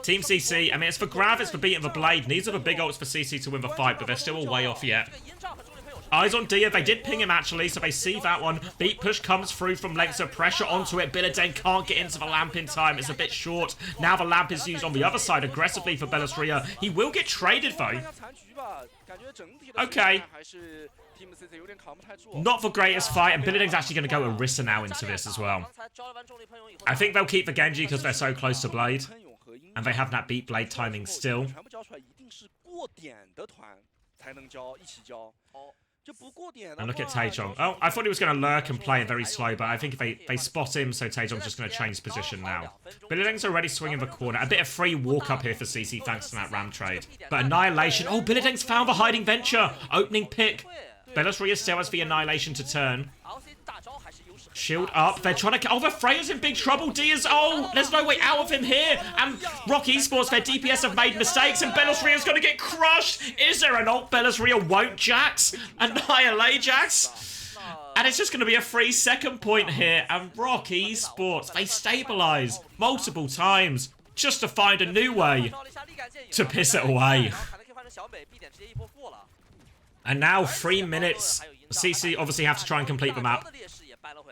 Team CC, I mean, it's for Grav, it's for Beat and the Blade. These are the big ults for CC to win the fight, but they're still a way off yet. Eyes on Dia. They did ping him, actually, so they see that one. Beat push comes through from Lexer. Pressure onto it. Bilideng can't get into the lamp in time. It's a bit short. Now the lamp is used on the other side aggressively for Belosria. He will get traded, though. Okay. Not the greatest fight, and Bilideng's actually going to go Orisa now into this as well. I think they'll keep the Genji because they're so close to Blade. And they have that Beat Blade timing still. And look at Taejong. Oh, I thought he was going to lurk and play it very slow, but I think if they spot him, so Taejong's just going to change position now. Bilideng's already swinging the corner. A bit of free walk up here for CC thanks to that Ram trade. But Annihilation. Oh, Bilideng's found the hiding Venture. Opening pick. Belosria still has the Annihilation to turn. Shield up. They're trying to... Oh, the Freya's in big trouble. Dia's... Oh, there's no way out of him here. And ROC Esports, their DPS have made mistakes, and Belosria's going to get crushed. Is there an ult Belosria won't Jax? Annihilate Jax? And it's just going to be a free second point here. And ROC Esports, they stabilize multiple times just to find a new way to piss it away. And now 3 minutes. CC obviously have to try and complete the map.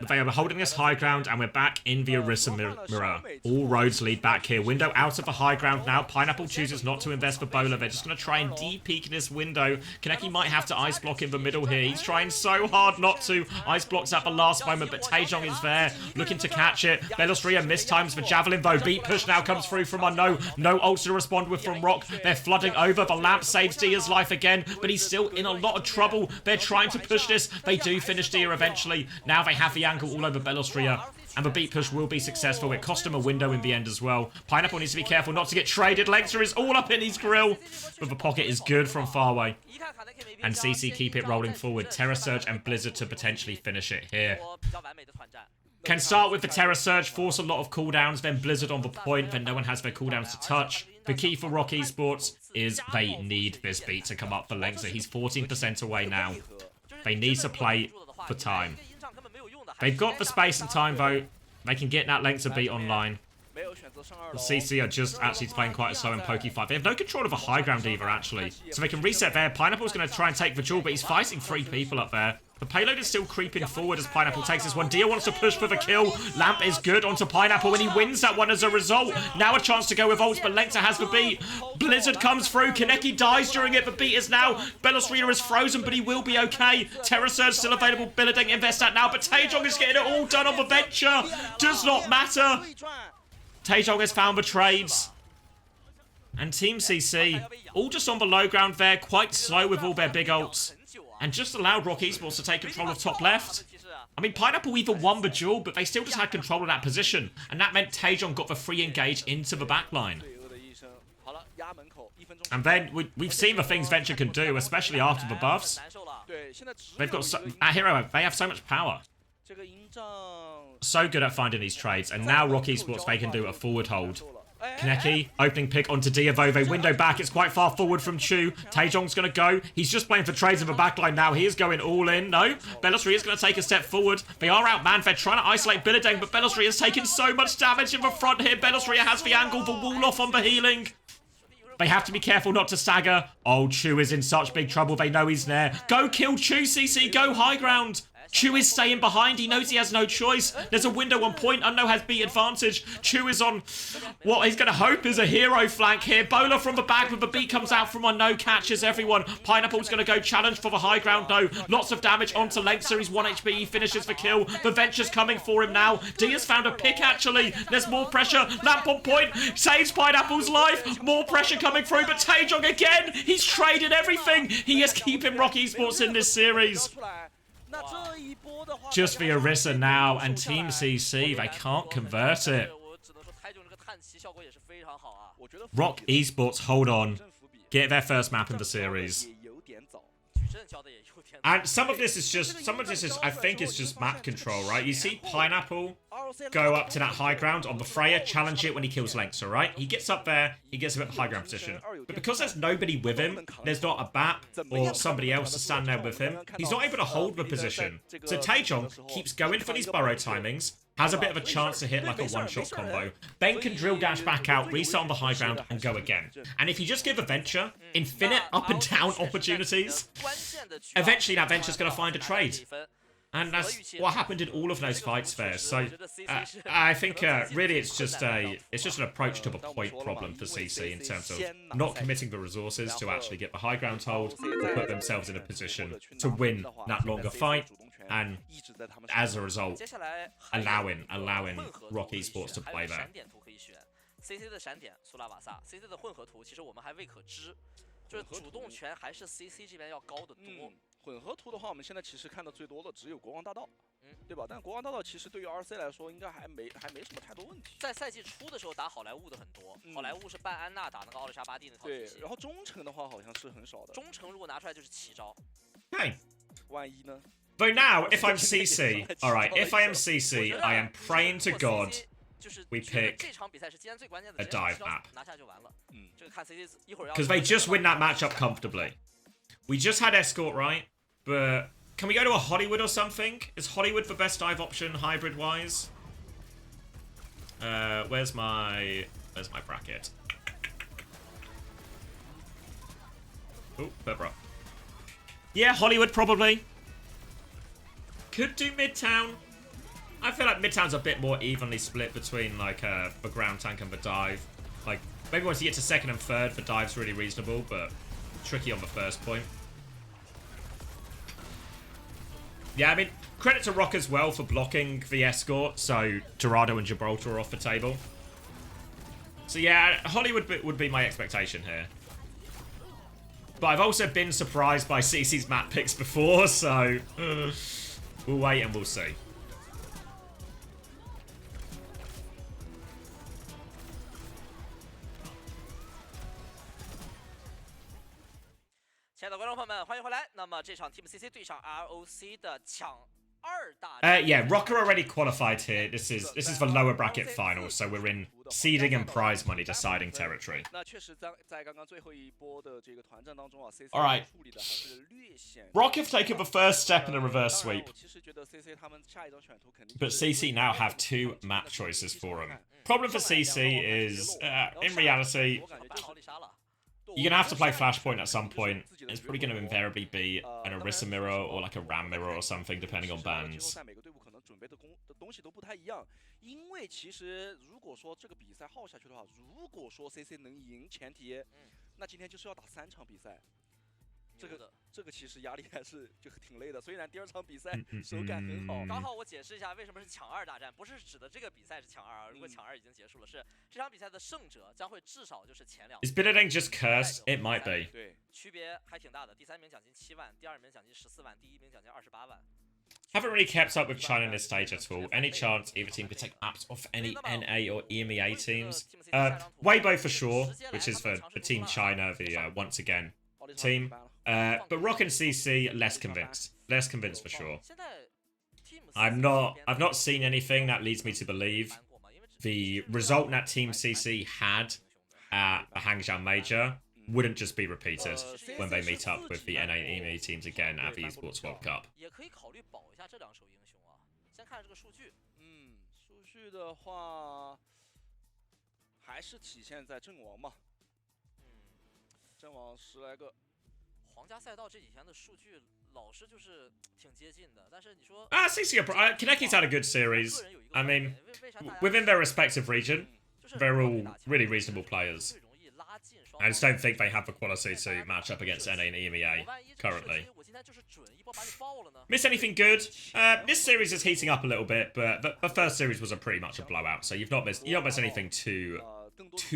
They are holding this high ground, and we're back in the Orisa mirror. All roads lead back here. Window out of the high ground now. Pineapple chooses not to invest for Bola. They're just going to try and de-peek in this window. Kaneki might have to ice block in the middle here. He's trying so hard not to. Ice blocks at the last moment, but Taejong is there, looking to catch it. Belostria mistimes the javelin, though. Beat push now comes through from Unknown. No ults to respond with from ROC. They're flooding over. The lamp saves Dia's life again, but he's still in a lot of trouble. They're trying to push this. They do finish Dia eventually. Now they have the angle all over Belostria, and the beat push will be successful. It cost him a window in the end as well. Pineapple needs to be careful not to get traded. Lexer is all up in his grill, but the pocket is good from far away. And CC keep it rolling forward. Terra Surge and Blizzard to potentially finish it here. Can start with the Terra Surge, force a lot of cooldowns, then Blizzard on the point, then no one has their cooldowns to touch. The key for ROC Esports is they need this beat to come up for Lengtzer. He's 14% away now. They need to play for time. They've got the space and time, though. They can get that Lengtzer beat online. The CC are just actually playing quite a slow and pokey fight. They have no control of a high ground either, actually. So they can reset there. Pineapple's going to try and take the jewel, but he's fighting 3 people up there. The payload is still creeping forward as Pineapple takes this one. Dia wants to push for the kill. Lamp is good onto Pineapple, and he wins that one as a result. Now a chance to go with ults, but Lengtzer has the beat. Blizzard comes through. Kaneki dies during it. The beat is now. Belostria is frozen, but he will be okay. Terra Surge still available. Billading invest that now, but Taejong is getting it all done on the venture. Does not matter. Taejong has found the trades. And Team CC, all just on the low ground there, quite slow with all their big ults. And just allowed ROC Esports to take control of top left. I mean, Pineapple even won the duel, but they still just had control of that position. And that meant Taejong got the free engage into the backline. And then we've seen the things Venture can do, especially after the buffs. They've got at Hero, they have so much power. So good at finding these trades. And now ROC Esports, they can do a forward hold. Kaneki, opening pick onto Diavove. Window back, it's quite far forward from Chu. Taejong's going to go. He's just playing for trades in the backline now. He is going all in. No, Belostria is going to take a step forward. They are outmanned. They're trying to isolate Billadeng, but Belostria has taken so much damage in the front here. Belostria has the angle, the wall off on the healing. They have to be careful not to stagger. Oh, Chu is in such big trouble. They know he's there. Go kill Chu, CC. Go high ground. Chu is staying behind. He knows he has no choice. There's a window on point. Unknown has beat advantage. Chu is on what he's going to hope is a hero flank here. Bola from the back with the beat comes out from Unknown. Catches everyone. Pineapple's going to go challenge for the high ground. No. Lots of damage onto Lengtzer. He's 1 HP. He finishes the kill. The Venture's coming for him now. Dia's found a pick, actually. There's more pressure. Lamp on point. Saves Pineapple's life. More pressure coming through. But Taejong again. He's traded everything. He is keeping ROC Esports in this series. Just the Orisa now, and Team CC, they can't convert it. ROC Esports, hold on. Get their first map in the series. And some of this is, I think, is just map control, right? You see Pineapple go up to that high ground on the Freya, challenge it when he kills Lengtzer, right? He gets up there, he gets a bit of high ground position. But because there's nobody with him, there's not a BAP or somebody else to stand there with him, he's not able to hold the position. So Taejong keeps going for these burrow timings, has a bit of a chance to hit like a one-shot combo, then can drill dash back out, reset on the high ground, and go again. And if you just give a Venture infinite up and down opportunities, eventually that Venture's going to find a trade. And that's what happened in all of those fights there. So I think really it's just an approach to the point problem for CC in terms of not committing the resources to actually get the high ground hold, to put themselves in a position to win that longer fight, and as a result, allowing ROC Esports to play there. CC 的闪点苏拉瓦萨 ，CC 的混合图其实我们还未可知，就是主动权还是 CC 这边要高得多。混合图的话，我们现在其实看到最多的只有国王大道，对吧？但国王大道其实对于 RC 来说，应该还没什么太多问题。在赛季初的时候打好莱坞的很多，好莱坞是办安娜打那个奥利莎巴蒂那套体系。对，然后中城的话好像是很少的。中城如果拿出来就是奇招。Hey. 万一呢？ But now, if I'm CC, alright, if I am CC, I am praying to God we pick a dive map. Because they just win that matchup comfortably. We just had Escort, right? But can we go to a Hollywood or something? Is Hollywood the best dive option hybrid-wise? Where's my bracket? Oh, Bebra. Yeah, Hollywood probably. Could do Midtown. I feel like Midtown's a bit more evenly split between like the ground tank and the dive. Like maybe once you get to second and third, the dive's really reasonable, but tricky on the first point. Yeah, I mean, credit to ROC as well for blocking the escort, so Dorado and Gibraltar are off the table. So yeah, Hollywood would be my expectation here. But I've also been surprised by CC's map picks before, so we'll wait and we'll see. 亲爱的观众朋友们，欢迎回来。那么这场 Team CC 对上 ROC 的抢二大。Yeah, ROC are already qualified here. This is the lower bracket final, so we're in seeding and prize money deciding territory. 那确实在刚刚最后一波的这个团战当中啊 ，CC All right. 处理的还是略显。ROC have taken the first step in a reverse sweep. 我其实觉得 CC 他们下一张选图肯定。 But CC now have 2 map choices for them. Problem for CC is, in reality, you're going to have to play Flashpoint at some point. It's probably going to invariably be an Orisa mirror or like a Ram mirror or something, depending on bans. 每个队伍可能准备的东西都不太一样，因为其实如果说这个比赛耗下去的话，如果说 CC 能赢前提，那今天就是要打3场比赛。 这个其实压力还是就挺累的，虽然第2场比赛手感很好。刚好我解释一下为什么是抢二大战，不是指的这个比赛是抢二，如果抢二已经结束了，是这场比赛的胜者将会至少就是前2。Is Bidding just cursed? It might be. 对，区别还挺大的。第3名奖金7万，第2名奖金14万，第1名奖金28万。 Haven't really kept up with China in this stage at all. Any chance either team could take maps off any NA or EMEA teams? Weibo for sure, which is for Team China, the once again team. But ROC and CC less convinced. Less convinced for sure. I've not seen anything that leads me to believe the result that Team CC had at the Hangzhou Major wouldn't just be repeated when they meet up with the NA and EMEA teams again at the Esports World Cup. 也可以考虑保一下这2手英雄啊。先看这个数据，数据的话还是体现在阵亡嘛，阵亡10来个。 皇家赛道这几天的数据老是就是挺接近的，但是你说 CC Kaneki's had a good series. I mean, within their respective region, they're all really reasonable players. I just don't think they have the quality to match up against NA and EMEA currently. Miss anything good? This series is heating up a little bit, but the first series was pretty much a blowout, so you've not missed anything too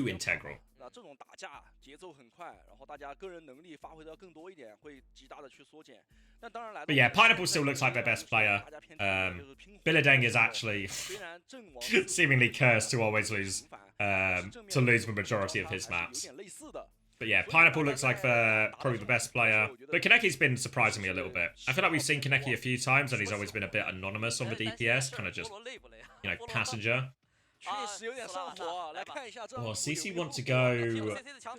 integral. 那这种打架节奏很快，然后大家个人能力发挥的更多一点，会极大的去缩减。但当然来， But yeah, Pineapple still looks like their best player. Bilideng is actually seemingly cursed to always lose, to lose the majority of his maps. But yeah, Pineapple looks like probably the best player. But Kaneki's been surprising me a little bit. I feel like we've seen Kaneki a few times and he's always been a bit anonymous on the DPS, kind of just, you know, passenger. 确实有点上火，来看一下这。 Oh, CC want to go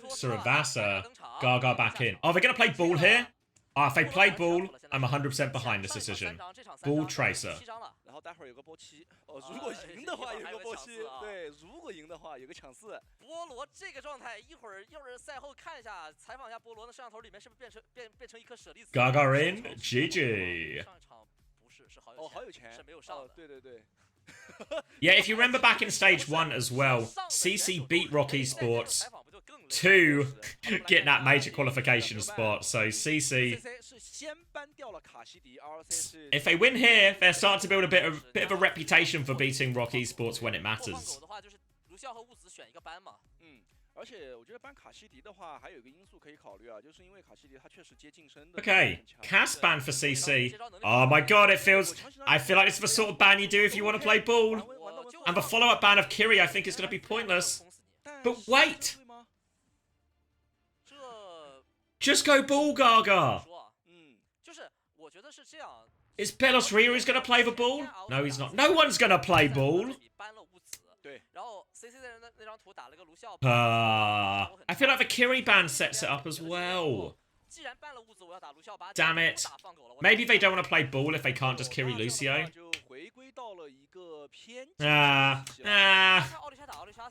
Suravasa, Gaga back in. Oh, they're going to play ball here? If they play ball, I'm 100% behind this decision. Ball Tracer. 然后待会儿有个波7，如果赢的话有个波7，对，如果赢的话有个抢4。菠萝这个状态，一会儿要是赛后看一下，采访一下菠萝的摄像头里面是不是变成一颗舍利子 Gaga in, GG. 上一场不是，是好有钱，是没有上的。对对对。 Yeah, if you remember back in stage 1 as well, CC beat ROC Esports to get that major qualification spot. So CC, if they win here, they're starting to build a bit of a reputation for beating ROC Esports when it matters. 而且我觉得搬卡西迪的话，还有一个因素可以考虑啊，就是因为卡西迪他确实接近身的。Okay, cast ban for CC. Oh my god, I feel like it's the sort of ban you do if you want to play ball. And the follow-up ban of Kiri, I think, is going to be pointless. But wait! Just go ball, Gaga! Is Belos Rio's going to play the ball? No, he's not. No one's going to play ball! I feel like the Kiri ban sets it up as well. Damn it. Maybe they don't want to play ball if they can't just Kiri Lucio.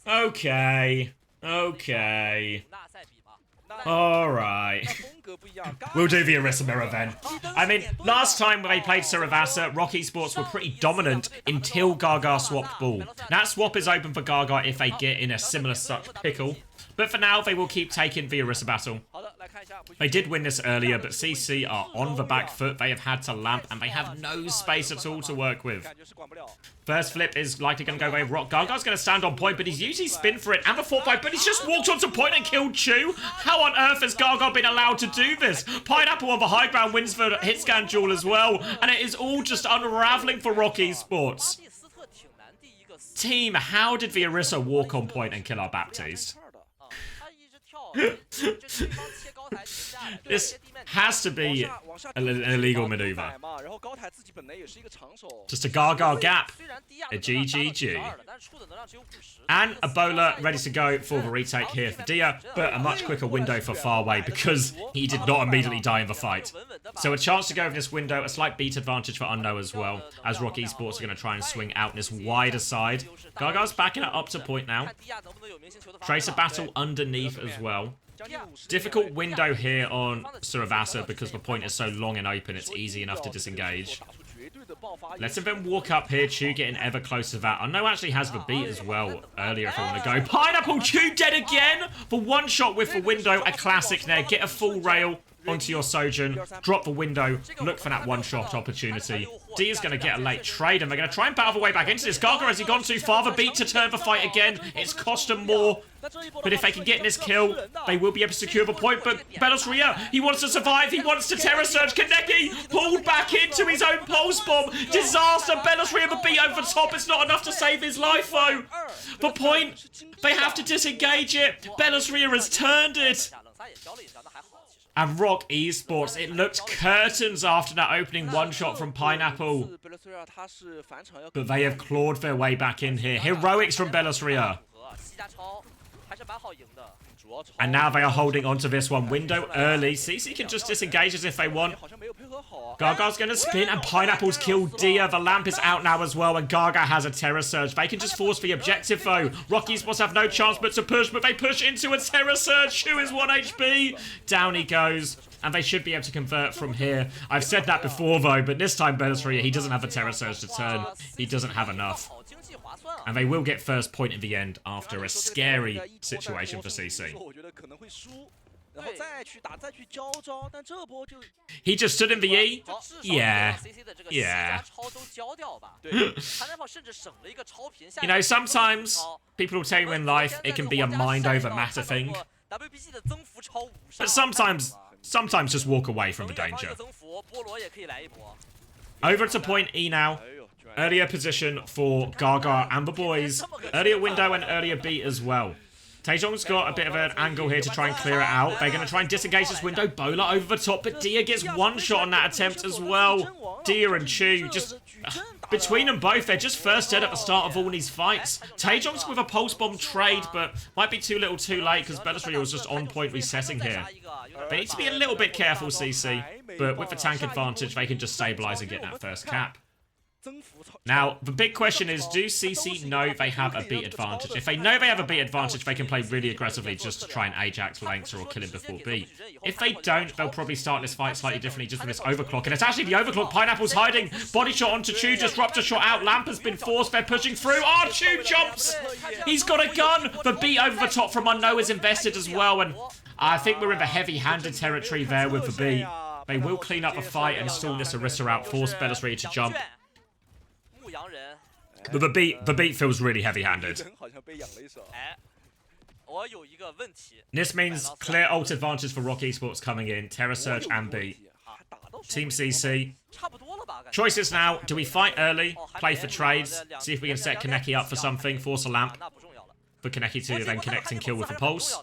Okay. Okay. Alright. We'll do the Orisa mirror then. I mean, last time when they played Saravasa, ROC Esports were pretty dominant until Gaga swapped ball. That swap is open for Gaga if they get in a similar such pickle. But for now, they will keep taking the Orisa battle. They did win this earlier, but CC are on the back foot. They have had to lamp, and they have no space at all to work with. First flip is likely going to go away with ROC. Gaga's going to stand on point, but he's using spin for it and the 4-5, but he's just walked onto point and killed Chu. How on earth has Gaga been allowed to do this? Pineapple on the high ground wins the hit scan duel as well, and it is all just unraveling for ROC Esports. Team, how did the Orisa walk on point and kill our Baptiste? This has to be an illegal maneuver. Just a Gaga gap. A GGG. And a bowler ready to go for the retake here for Dia, but a much quicker window for Farway because he did not immediately die in the fight. So a chance to go over this window, a slight beat advantage for Unknown as well, as ROC Esports are going to try and swing out this wider side. Gaga's backing it up to point now. Tracer battle underneath as well. Difficult window here on Saravasa because the point is so long and open, it's easy enough to disengage. Let's have him walk up here. Chu getting ever closer to that. Unknown actually has the beat as well earlier if I want to go. Pineapple, Chu dead again for one shot with the window. A classic there. Get a full rail onto your Sojourn, drop the window, look for that one-shot opportunity. D is going to get a late trade, and they're going to try and battle the way back into this. Gaga, has he gone too far? The beat to turn the fight again. It's cost them more. But if they can get in this kill, they will be able to secure the point. But Belosria, he wants to survive. He wants to Terror Surge. Kaneki pulled back into his own Pulse Bomb. Disaster. Belosria, the beat over the top. It's not enough to save his life, though. The point, they have to disengage it. Belosria has turned it. And ROC Esports, it looked curtains after that opening one-shot from Pineapple. But they have clawed their way back in here. Heroics from Belosria. And now they are holding onto this one. Window early. CC can just disengage as if they want. Gaga's going to spin, and Pineapple's killed Dia. The lamp is out now as well, and Gaga has a Terror Surge. They can just force the objective, though. ROC Esports have no chance but to push, but they push into a Terror Surge. Who is 1 HP? Down he goes. And they should be able to convert from here. I've said that before, though, but this time Belosria, he doesn't have a Terror Surge to turn. He doesn't have enough. And they will get first point in the end after a scary situation for CC. He just stood in the E? Yeah. Yeah. You know, sometimes people will tell you in life it can be a mind over matter thing. But sometimes just walk away from the danger. Over to point E now. Earlier position for Gaga and the boys. Earlier window and earlier beat as well. Taejong's got a bit of an angle here to try and clear it out. They're going to try and disengage this window. Bowler over the top, but Dia gets one shot on that attempt as well. Dia and Chu, just between them both, they're just first dead at the start of all these fights. Taejong's with a pulse bomb trade, but might be too little too late because Belosria was just on point resetting here. They need to be a little bit careful, CC, but with the tank advantage, they can just stabilize and get that first cap. Now, the big question is, do CC know they have a beat advantage? If they know they have a beat advantage, they can play really aggressively just to try and Ajax, Lancer, or kill him before beat. If they don't, they'll probably start this fight slightly differently just with this overclock. And it's actually the overclock. Pineapple's hiding. Body shot onto Chu, disruptor shot out. Lamp has been forced. They're pushing through. Oh, Chu jumps! He's got a gun! The beat over the top from Unknown is invested as well. And I think we're in the heavy-handed territory there with the beat. They will clean up the fight and stall this Orisa out, force Belosria to jump. But the beat feels really heavy-handed. This means clear ult advantage for ROC Esports coming in. Terror Surge and beat. Team CC. Choices now. Do we fight early? Play for trades? See if we can set Kaneki up for something. Force a lamp. For Kaneki to then connect and kill with a pulse.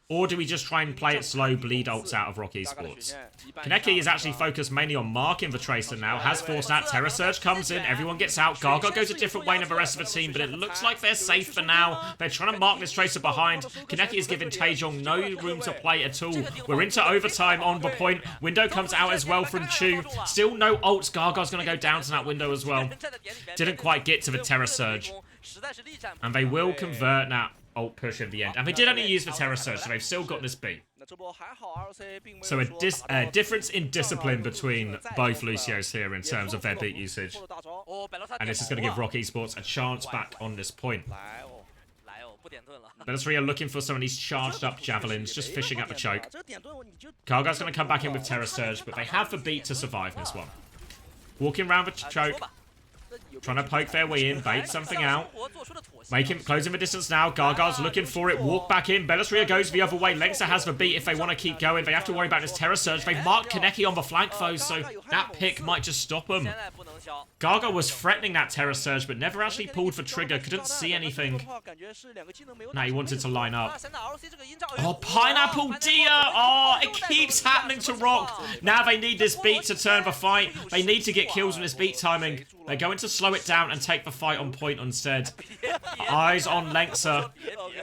Or do we just try and play it slow, bleed ults out of ROC Esports? Kaneki is actually focused mainly on marking the Tracer now. Has forced that. Terror Surge comes in. Everyone gets out. Gaga goes a different way than the rest of the team, but it looks like they're safe for now. They're trying to mark this Tracer behind. Kaneki is giving Taejong no room to play at all. We're into overtime on the point. Window comes out as well from Chu. Still no ults. Gaga's going to go down to that window as well. Didn't quite get to the Terror Surge. And they will convert now. Ult push at the end. And they did only use the Terror Surge, so they've still got this beat. So a difference in discipline between both Lucios here in terms of their beat usage. And this is going to give ROC Esports a chance back on this point. Bellatrix are looking for some of these charged up javelins, just fishing up the choke. Kargar's going to come back in with Terror Surge, but they have the beat to survive this one. Walking around the choke. Trying to poke their way in, bait something out. Closing the distance now. Gargar's looking for it. Walk back in. Bellasria goes the other way. Lengsa has the beat if they want to keep going. They have to worry about this Terror Surge. They marked Kaneki on the flank, though, so that pick might just stop them. Gargar was threatening that Terror Surge, but never actually pulled the trigger. Couldn't see anything. Now he wanted to line up. Oh, Pineapple Dia! Oh, it keeps happening to ROC. Now they need this beat to turn the fight. They need to get kills with this beat timing. They're going to slow it down and take the fight on point instead. Eyes on Lengsa.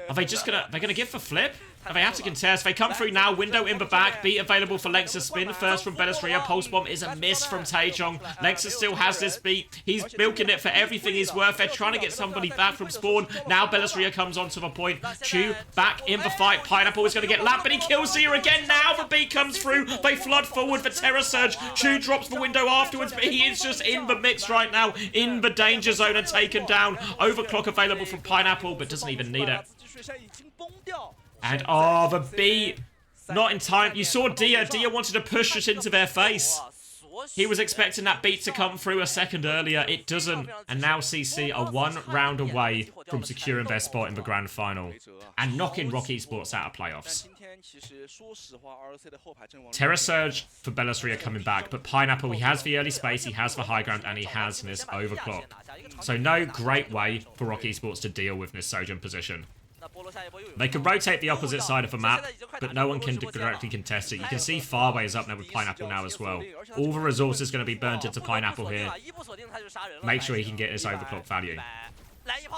Are they just gonna... They're gonna give the flip? They have to contest. They come through now. Window in the back. Beat available for Lengsa. Spin first from Bellasria. Pulse Bomb is a miss from Taejong. Lengsa still has this beat. He's milking it for everything he's worth. They're trying to get somebody back from spawn. Now Bellasria comes onto the point. Chu back in the fight. Pineapple is going to get lapped, but he kills Zia again. Now the beat comes through. They flood forward for Terror Surge. Chu drops the window afterwards, but he is just in the mix right now. In the danger zone and taken down. Overclock available from Pineapple, but doesn't even need it. And, oh, the beat. Not in time. You saw Dia. Dia wanted to push it into their face. He was expecting that beat to come through a second earlier. It doesn't. And now CC are one round away from securing their spot in the grand final and knocking ROC Esports out of playoffs. Terror Surge for Bellasria coming back, but Pineapple, he has the early space, he has the high ground, and he has this overclock. So no great way for ROC Esports to deal with this Sojin position. They can rotate the opposite side of the map, but no one can directly contest it. You can see Farway is up there with Pineapple now as well. All the resources going to be burnt into Pineapple here. Make sure he can get his overclock value.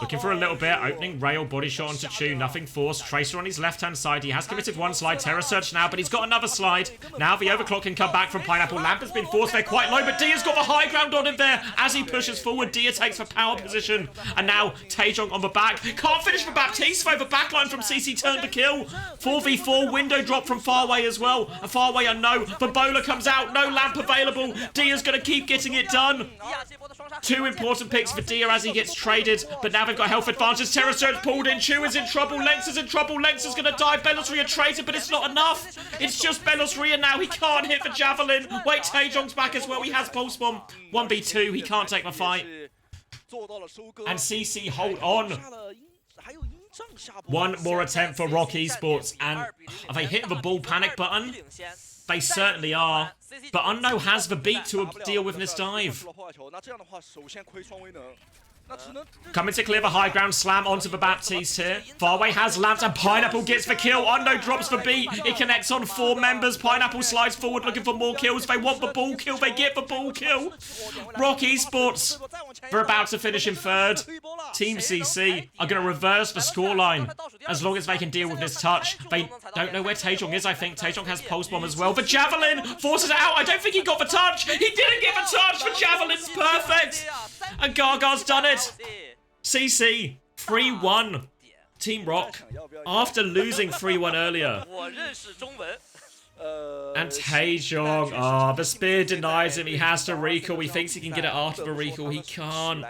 Looking for a little bit. Opening rail, body shot onto Chu. Nothing forced. Tracer on his left-hand side. He has committed one slide. Terror Surge now, but he's got another slide. Now the overclock can come back from Pineapple. Lamp has been forced. They're quite low, but Dia's got the high ground on him there. As he pushes forward, Dia takes the power position. And now Taejong on the back. Can't finish for Baptiste, though. The backline from CC turned to kill. 4v4 window drop from Farway as well. And Farway are no. The bowler comes out. No lamp available. Dia's going to keep getting it done. Two important picks for Dia as he gets traded, but now they've got health advantage. Terror Surge pulled in. Chu is in trouble. Lengsa's in trouble. Lengsa's going to die. Bellasria traded, but it's not enough. It's just Bellasria now. He can't hit the javelin. Wait, Taejong's back as well. He has Pulse Bomb. 1v2. He can't take the fight. And CC hold on. One more attempt for ROC Esports. And are they hitting the ball panic button? They certainly are. But Unknown has the beat to deal with this dive. Coming to clear the high ground, slam onto the Baptiste here. Farway has lamped and Pineapple gets the kill. Unknown drops the beat. It connects on 4 members. Pineapple slides forward looking for more kills. They want the ball kill. They get the ball kill. ROC Esports, they're about to finish in third. Team CC are going to reverse the scoreline as long as they can deal with this touch. They don't know where Taejong is, I think. Taejong has Pulse Bomb as well. The Javelin forces it out. I don't think he got the touch. He didn't get the touch. The Javelin's perfect. And Gargar's done it. CC 3-1 Team ROC after losing 3-1 earlier. And Taejong, oh, the spear denies him. He has to recall. He thinks he can get it after the recall. He can't.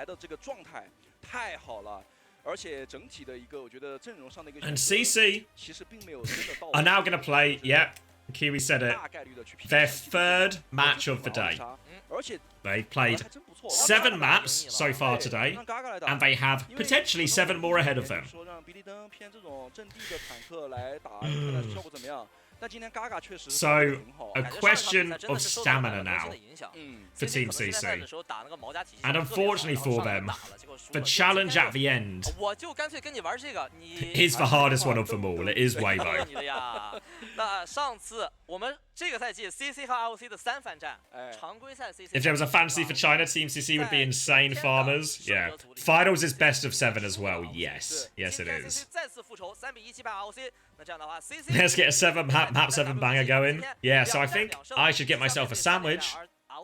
And CC are now going to play, yep, Kiwi said it, their third match of the day. They played 7 maps so far today, and they have potentially 7 more ahead of them. So, a question of stamina now for Team CC. And unfortunately for them, the challenge at the end is the hardest one of them all. It is Weibo. If there was a fantasy for China, Team CC would be insane farmers. Yeah. Finals is best of 7 as well. Yes. Yes, it is. Let's get a map 7 banger going. Yeah, so I think I should get myself a sandwich.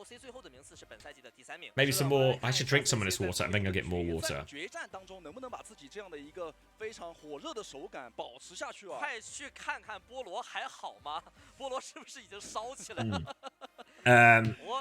ROC 最后的名次是本赛季的第3名。 Maybe some more. I should drink some of this water and then go get more water. 决战当中能不能把自己这样的一个非常火热的手感保持下去啊？快去看看菠萝还好吗？菠萝是不是已经烧起来了？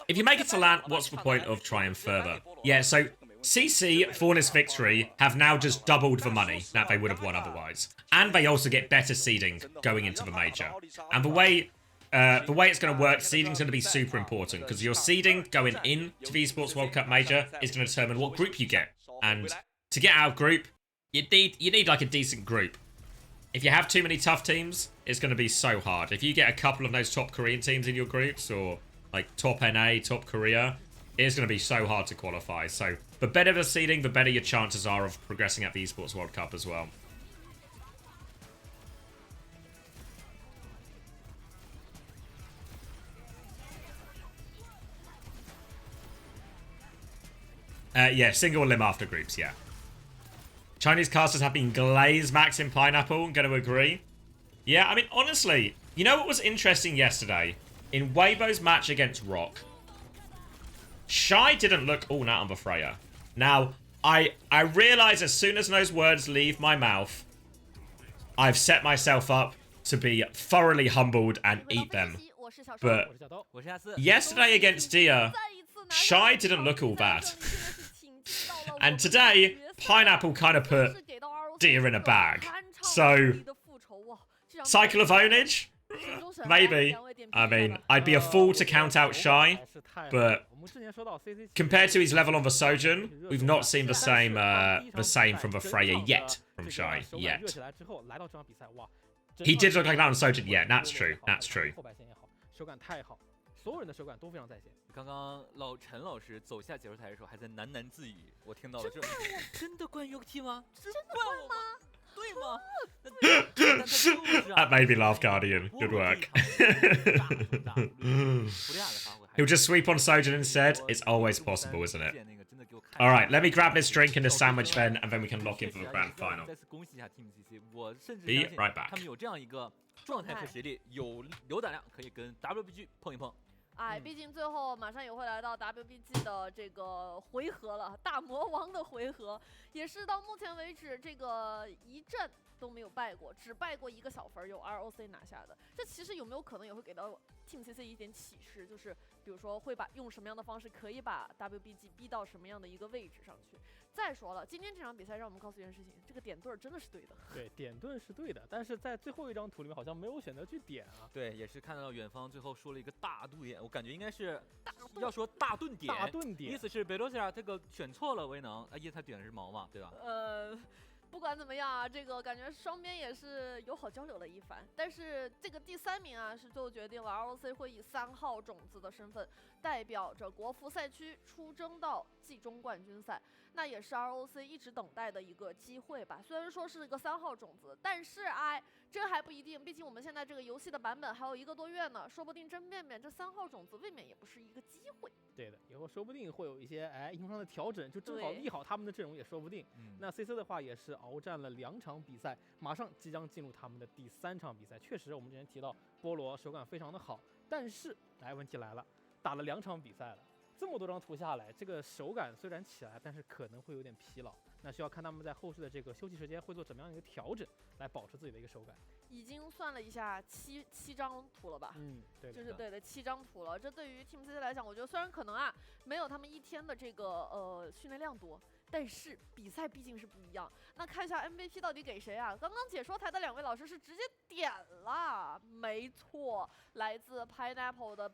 If you make it to land, what's the point of trying further? Yeah, so CC, for this victory, have now just doubled the money that they would have won otherwise. And they also get better seeding going into the major. And the way it's going to work, seeding's going to be super important, because your seeding going into the Esports World Cup major is going to determine what group you get. And to get out of group, you need like a decent group. If you have too many tough teams, it's going to be so hard. If you get a couple of those top Korean teams in your groups, or like top NA, top Korea, it's going to be so hard to qualify. So the better the seeding, the better your chances are of progressing at the Esports World Cup as well. Yeah, single limb after groups, yeah. Chinese casters have been glazed max in pineapple, I'm going to agree. Yeah, I mean, honestly, you know what was interesting yesterday? In Weibo's match against ROC, Shy didn't look all out on the Freya. Now, I realize as soon as those words leave my mouth, I've set myself up to be thoroughly humbled and eat them. But yesterday against Dia, Shy didn't look all bad. And today, Pineapple kind of put Dia in a bag. So, cycle of ownage? Maybe. I mean, I'd be a fool to count out Shy, but compared to his level on the Sojin, we've not seen the same from the Freya yet from Shy yet. He did look like that on Sojin, yeah, that's true, that's true. 所有人的手感都非常在线。刚刚陈老师走下解说台的时候，还在喃喃自语，我听到了这。真的怪 UT 吗？真怪我吗？对吗？That made me laugh, Guardian. Good work. He'll just sweep on Sojin instead. It's always possible, isn't it? Alright, let me grab this drink and this sandwich then, and then we can lock in for the grand final. Be right back. 他们有这样一个状态和实力，有胆量可以跟 WBG 碰一碰。 哎，毕竟最后马上也会来到 WBG 的这个回合了，大魔王的回合，也是到目前为止这个一阵都没有败过，只败过1个小分，由 ROC 拿下的。这其实有没有可能也会给到 Team CC 一点启示，就是比如说会用什么样的方式可以把 WBG 逼到什么样的一个位置上去？再说了，今天这场比赛让我们告诉一件事情，这个点盾真的是对的。对，点盾是对的，但是在最后一张图里面好像没有选择去点啊。对，也是看到远方最后说了一个大盾点，我感觉应该是要说大盾点，大盾点，意思是贝罗西亚这个选错了威能，因为他点的是毛嘛，对吧？不管怎么样啊，这个感觉双边也是友好交流了一番。但是这个第3名啊，是最后决定了 ROC 会以3号种子的身份，代表着国服赛区出征到季中冠军赛。那也是 ROC 一直等待的一个机会吧。虽然说是个3号种子，但是这还不一定。毕竟我们现在这个游戏的版本还有1个多月呢，说不定真变这3号种子未免也不是一个机会。对的，以后说不定会有一些英雄上的调整，就正好利好他们的阵容也说不定。那 CC 的话也是鏖战了2场比赛，马上即将进入他们的第3场比赛。确实，我们之前提到菠萝手感非常的好，但是问题来了，打了2场比赛了。 这么多张图下来，这个手感虽然起来，但是可能会有点疲劳。那需要看他们在后续的这个休息时间会做怎么样一个调整，来保持自己的一个手感。已经算了一下七张图了吧？对，就是对的7张图了。这对于 Team CC 来讲，我觉得虽然可能没有他们1天的这个训练量多，但是比赛毕竟是不一样。那看一下 MVP 到底给谁啊？刚刚解说台的2位老师是直接点了，没错，来自 Pineapple 的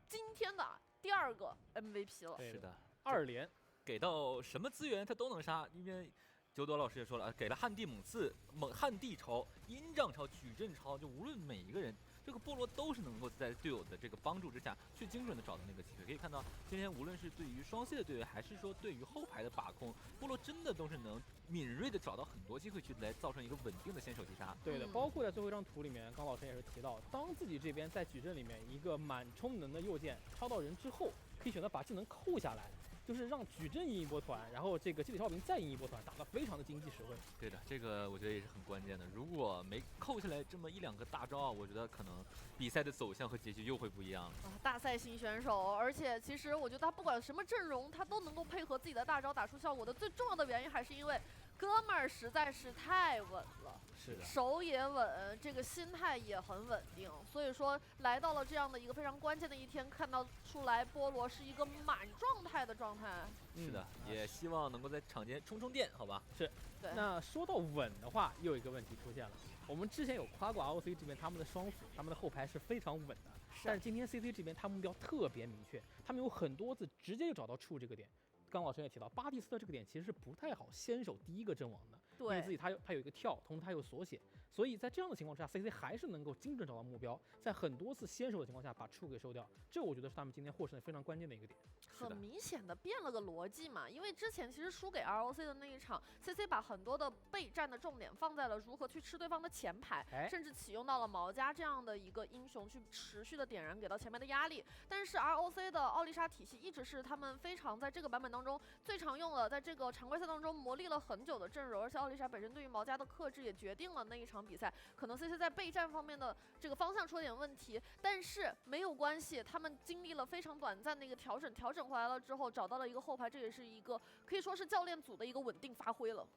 今天的第2个 MVP 了。是的，2连，给到什么资源他都能杀。因为九朵老师也说了，给了旱地猛刺、旱地潮、阴障潮、矩阵潮，就无论每一个人，这个菠萝都是能够在队友的这个帮助之下，去精准的找到那个机会。可以看到，今天无论是对于双 C 的队员，还是说对于后排的把控，菠萝真的都是能敏锐的找到很多机会去来造成一个稳定的先手击杀。对的，包括在最后一张图里面，刚老师也是提到，当自己这边在矩阵里面一个满充能的右键抄到人之后，可以选择把技能扣下来。就是让矩阵赢一波团，然后这个基底烧饼再赢一波团，打得非常的经济实惠。对的，这个我觉得也是很关键的。如果没扣下来这么1-2个大招啊，我觉得可能比赛的走向和结局又会不一样了。大赛型选手，而且其实我觉得他不管什么阵容，他都能够配合自己的大招打出效果的。最重要的原因还是因为哥们儿实在是太稳了。是的，手也稳，这个心态也很稳定，所以说来到了这样的一个非常关键的一天，看到出来菠萝是一个满状态的状态。是的，也希望能够在场间充电，好吧？是。对。那说到稳的话，又有一个问题出现了。我们之前有夸过 ROC 这边他们的双辅，他们的后排是非常稳的，但是今天 CC 这边他目标特别明确，他们有很多次直接就找到触这个点。刚老师也提到，巴蒂斯的这个点其实是不太好先手第一个阵亡的。因为自己他有一个跳，同时他有锁血，所以在这样的情况之下 ，CC 还是能够精准找到目标，在很多次先手的情况下把触给收掉，这我觉得是他们今天获胜的非常关键的一个点。很明显的变了个逻辑嘛，因为之前其实输给 ROC 的那一场 ，CC 把很多的备战的重点放在了如何去吃对方的前排，甚至启用到了毛家这样的一个英雄去持续的点燃给到前面的压力。但是 ROC 的奥丽莎体系一直是他们非常在这个版本当中最常用的，在这个常规赛当中磨砺了很久的阵容，而且奥丽莎本身对于毛家的克制也决定了那一场比赛可能 CC 在备战方面的这个方向出了点问题，但是没有关系，他们经历了非常短暂的一个调整回来了之后，找到了一个后排，这也是一个可以说是教练组的一个稳定发挥了。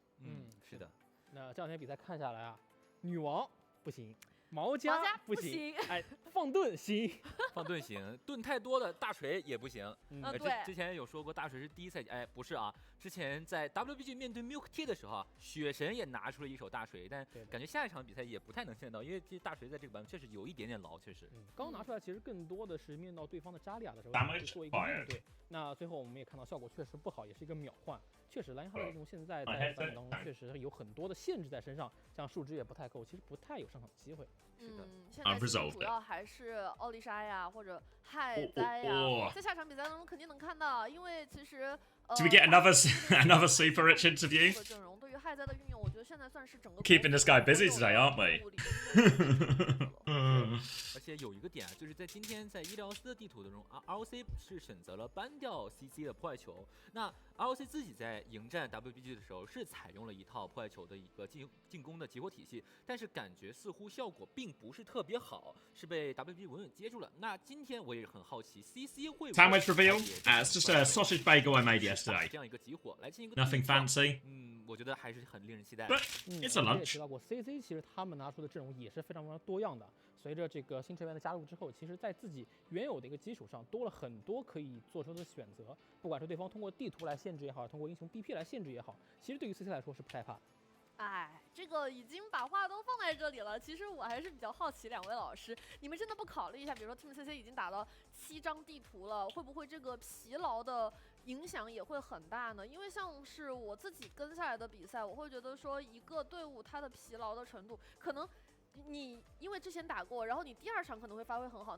是的。那这两天比赛看下来啊，女王不行。毛家不行，哎，放盾行，放盾行，盾太多的大锤也不行。对，之前有说过大锤是第一赛季，哎，不是啊，之前在 WBG 面对 Milk Tea 的时候啊，雪神也拿出了一手大锤，但感觉下一场比赛也不太能见到，因为这大锤在这个版本确实有一点点牢，确实。刚拿出来其实更多的是面到对方的扎利亚的时候去做一个应对，那最后我们也看到效果确实不好，也是一个秒换。确实，蓝银号的阵容现在在版本当中确实有很多的限制在身上，像数值也不太够，其实不太有上场机会。现在主要还是奥丽莎呀，或者害哉呀，在下场比赛当中肯定能看到，因为其实Do we get another super rich interview? 阵容对于害哉的运用，我觉得现在算是整个 keeping this guy busy today, aren't we? 而且有一个点啊，就是在今天在伊利奥斯的地图当中，ROC 是选择了ban掉 CC 的破坏球。那 ROC 自己在迎战 WBG 的时候是采用了一套破坏球的一个进攻的集火体系，但是感觉似乎效果并不是特别好，是被 WBG 稳稳接住了。那今天我也很好奇 ，CC 会 sandwich reveal? It's just a sausage bagel I made yesterday. 这样一个集火来进行一个 Nothing fancy. 我觉得还是很令人期待。 But it's a lunch. 也提到过 CC 其实他们拿出的阵容也是非常非常多样的。随着这个新成员的加入之后，其实在自己原有的一个基础上多了很多可以做出的选择，不管是对方通过地图来限制也好，通过英雄 BP 来限制也好，其实对于 CC 来说是不害怕的。哎，这个已经把话都放在这里了。其实我还是比较好奇，两位老师，你们真的不考虑一下，比如说 Team CC 已经打到7张地图了，会不会这个疲劳的影响也会很大呢？因为像是我自己跟下来的比赛，我会觉得说一个队伍它的疲劳的程度，可能你因为之前打过，然后你第2场可能会发挥很好，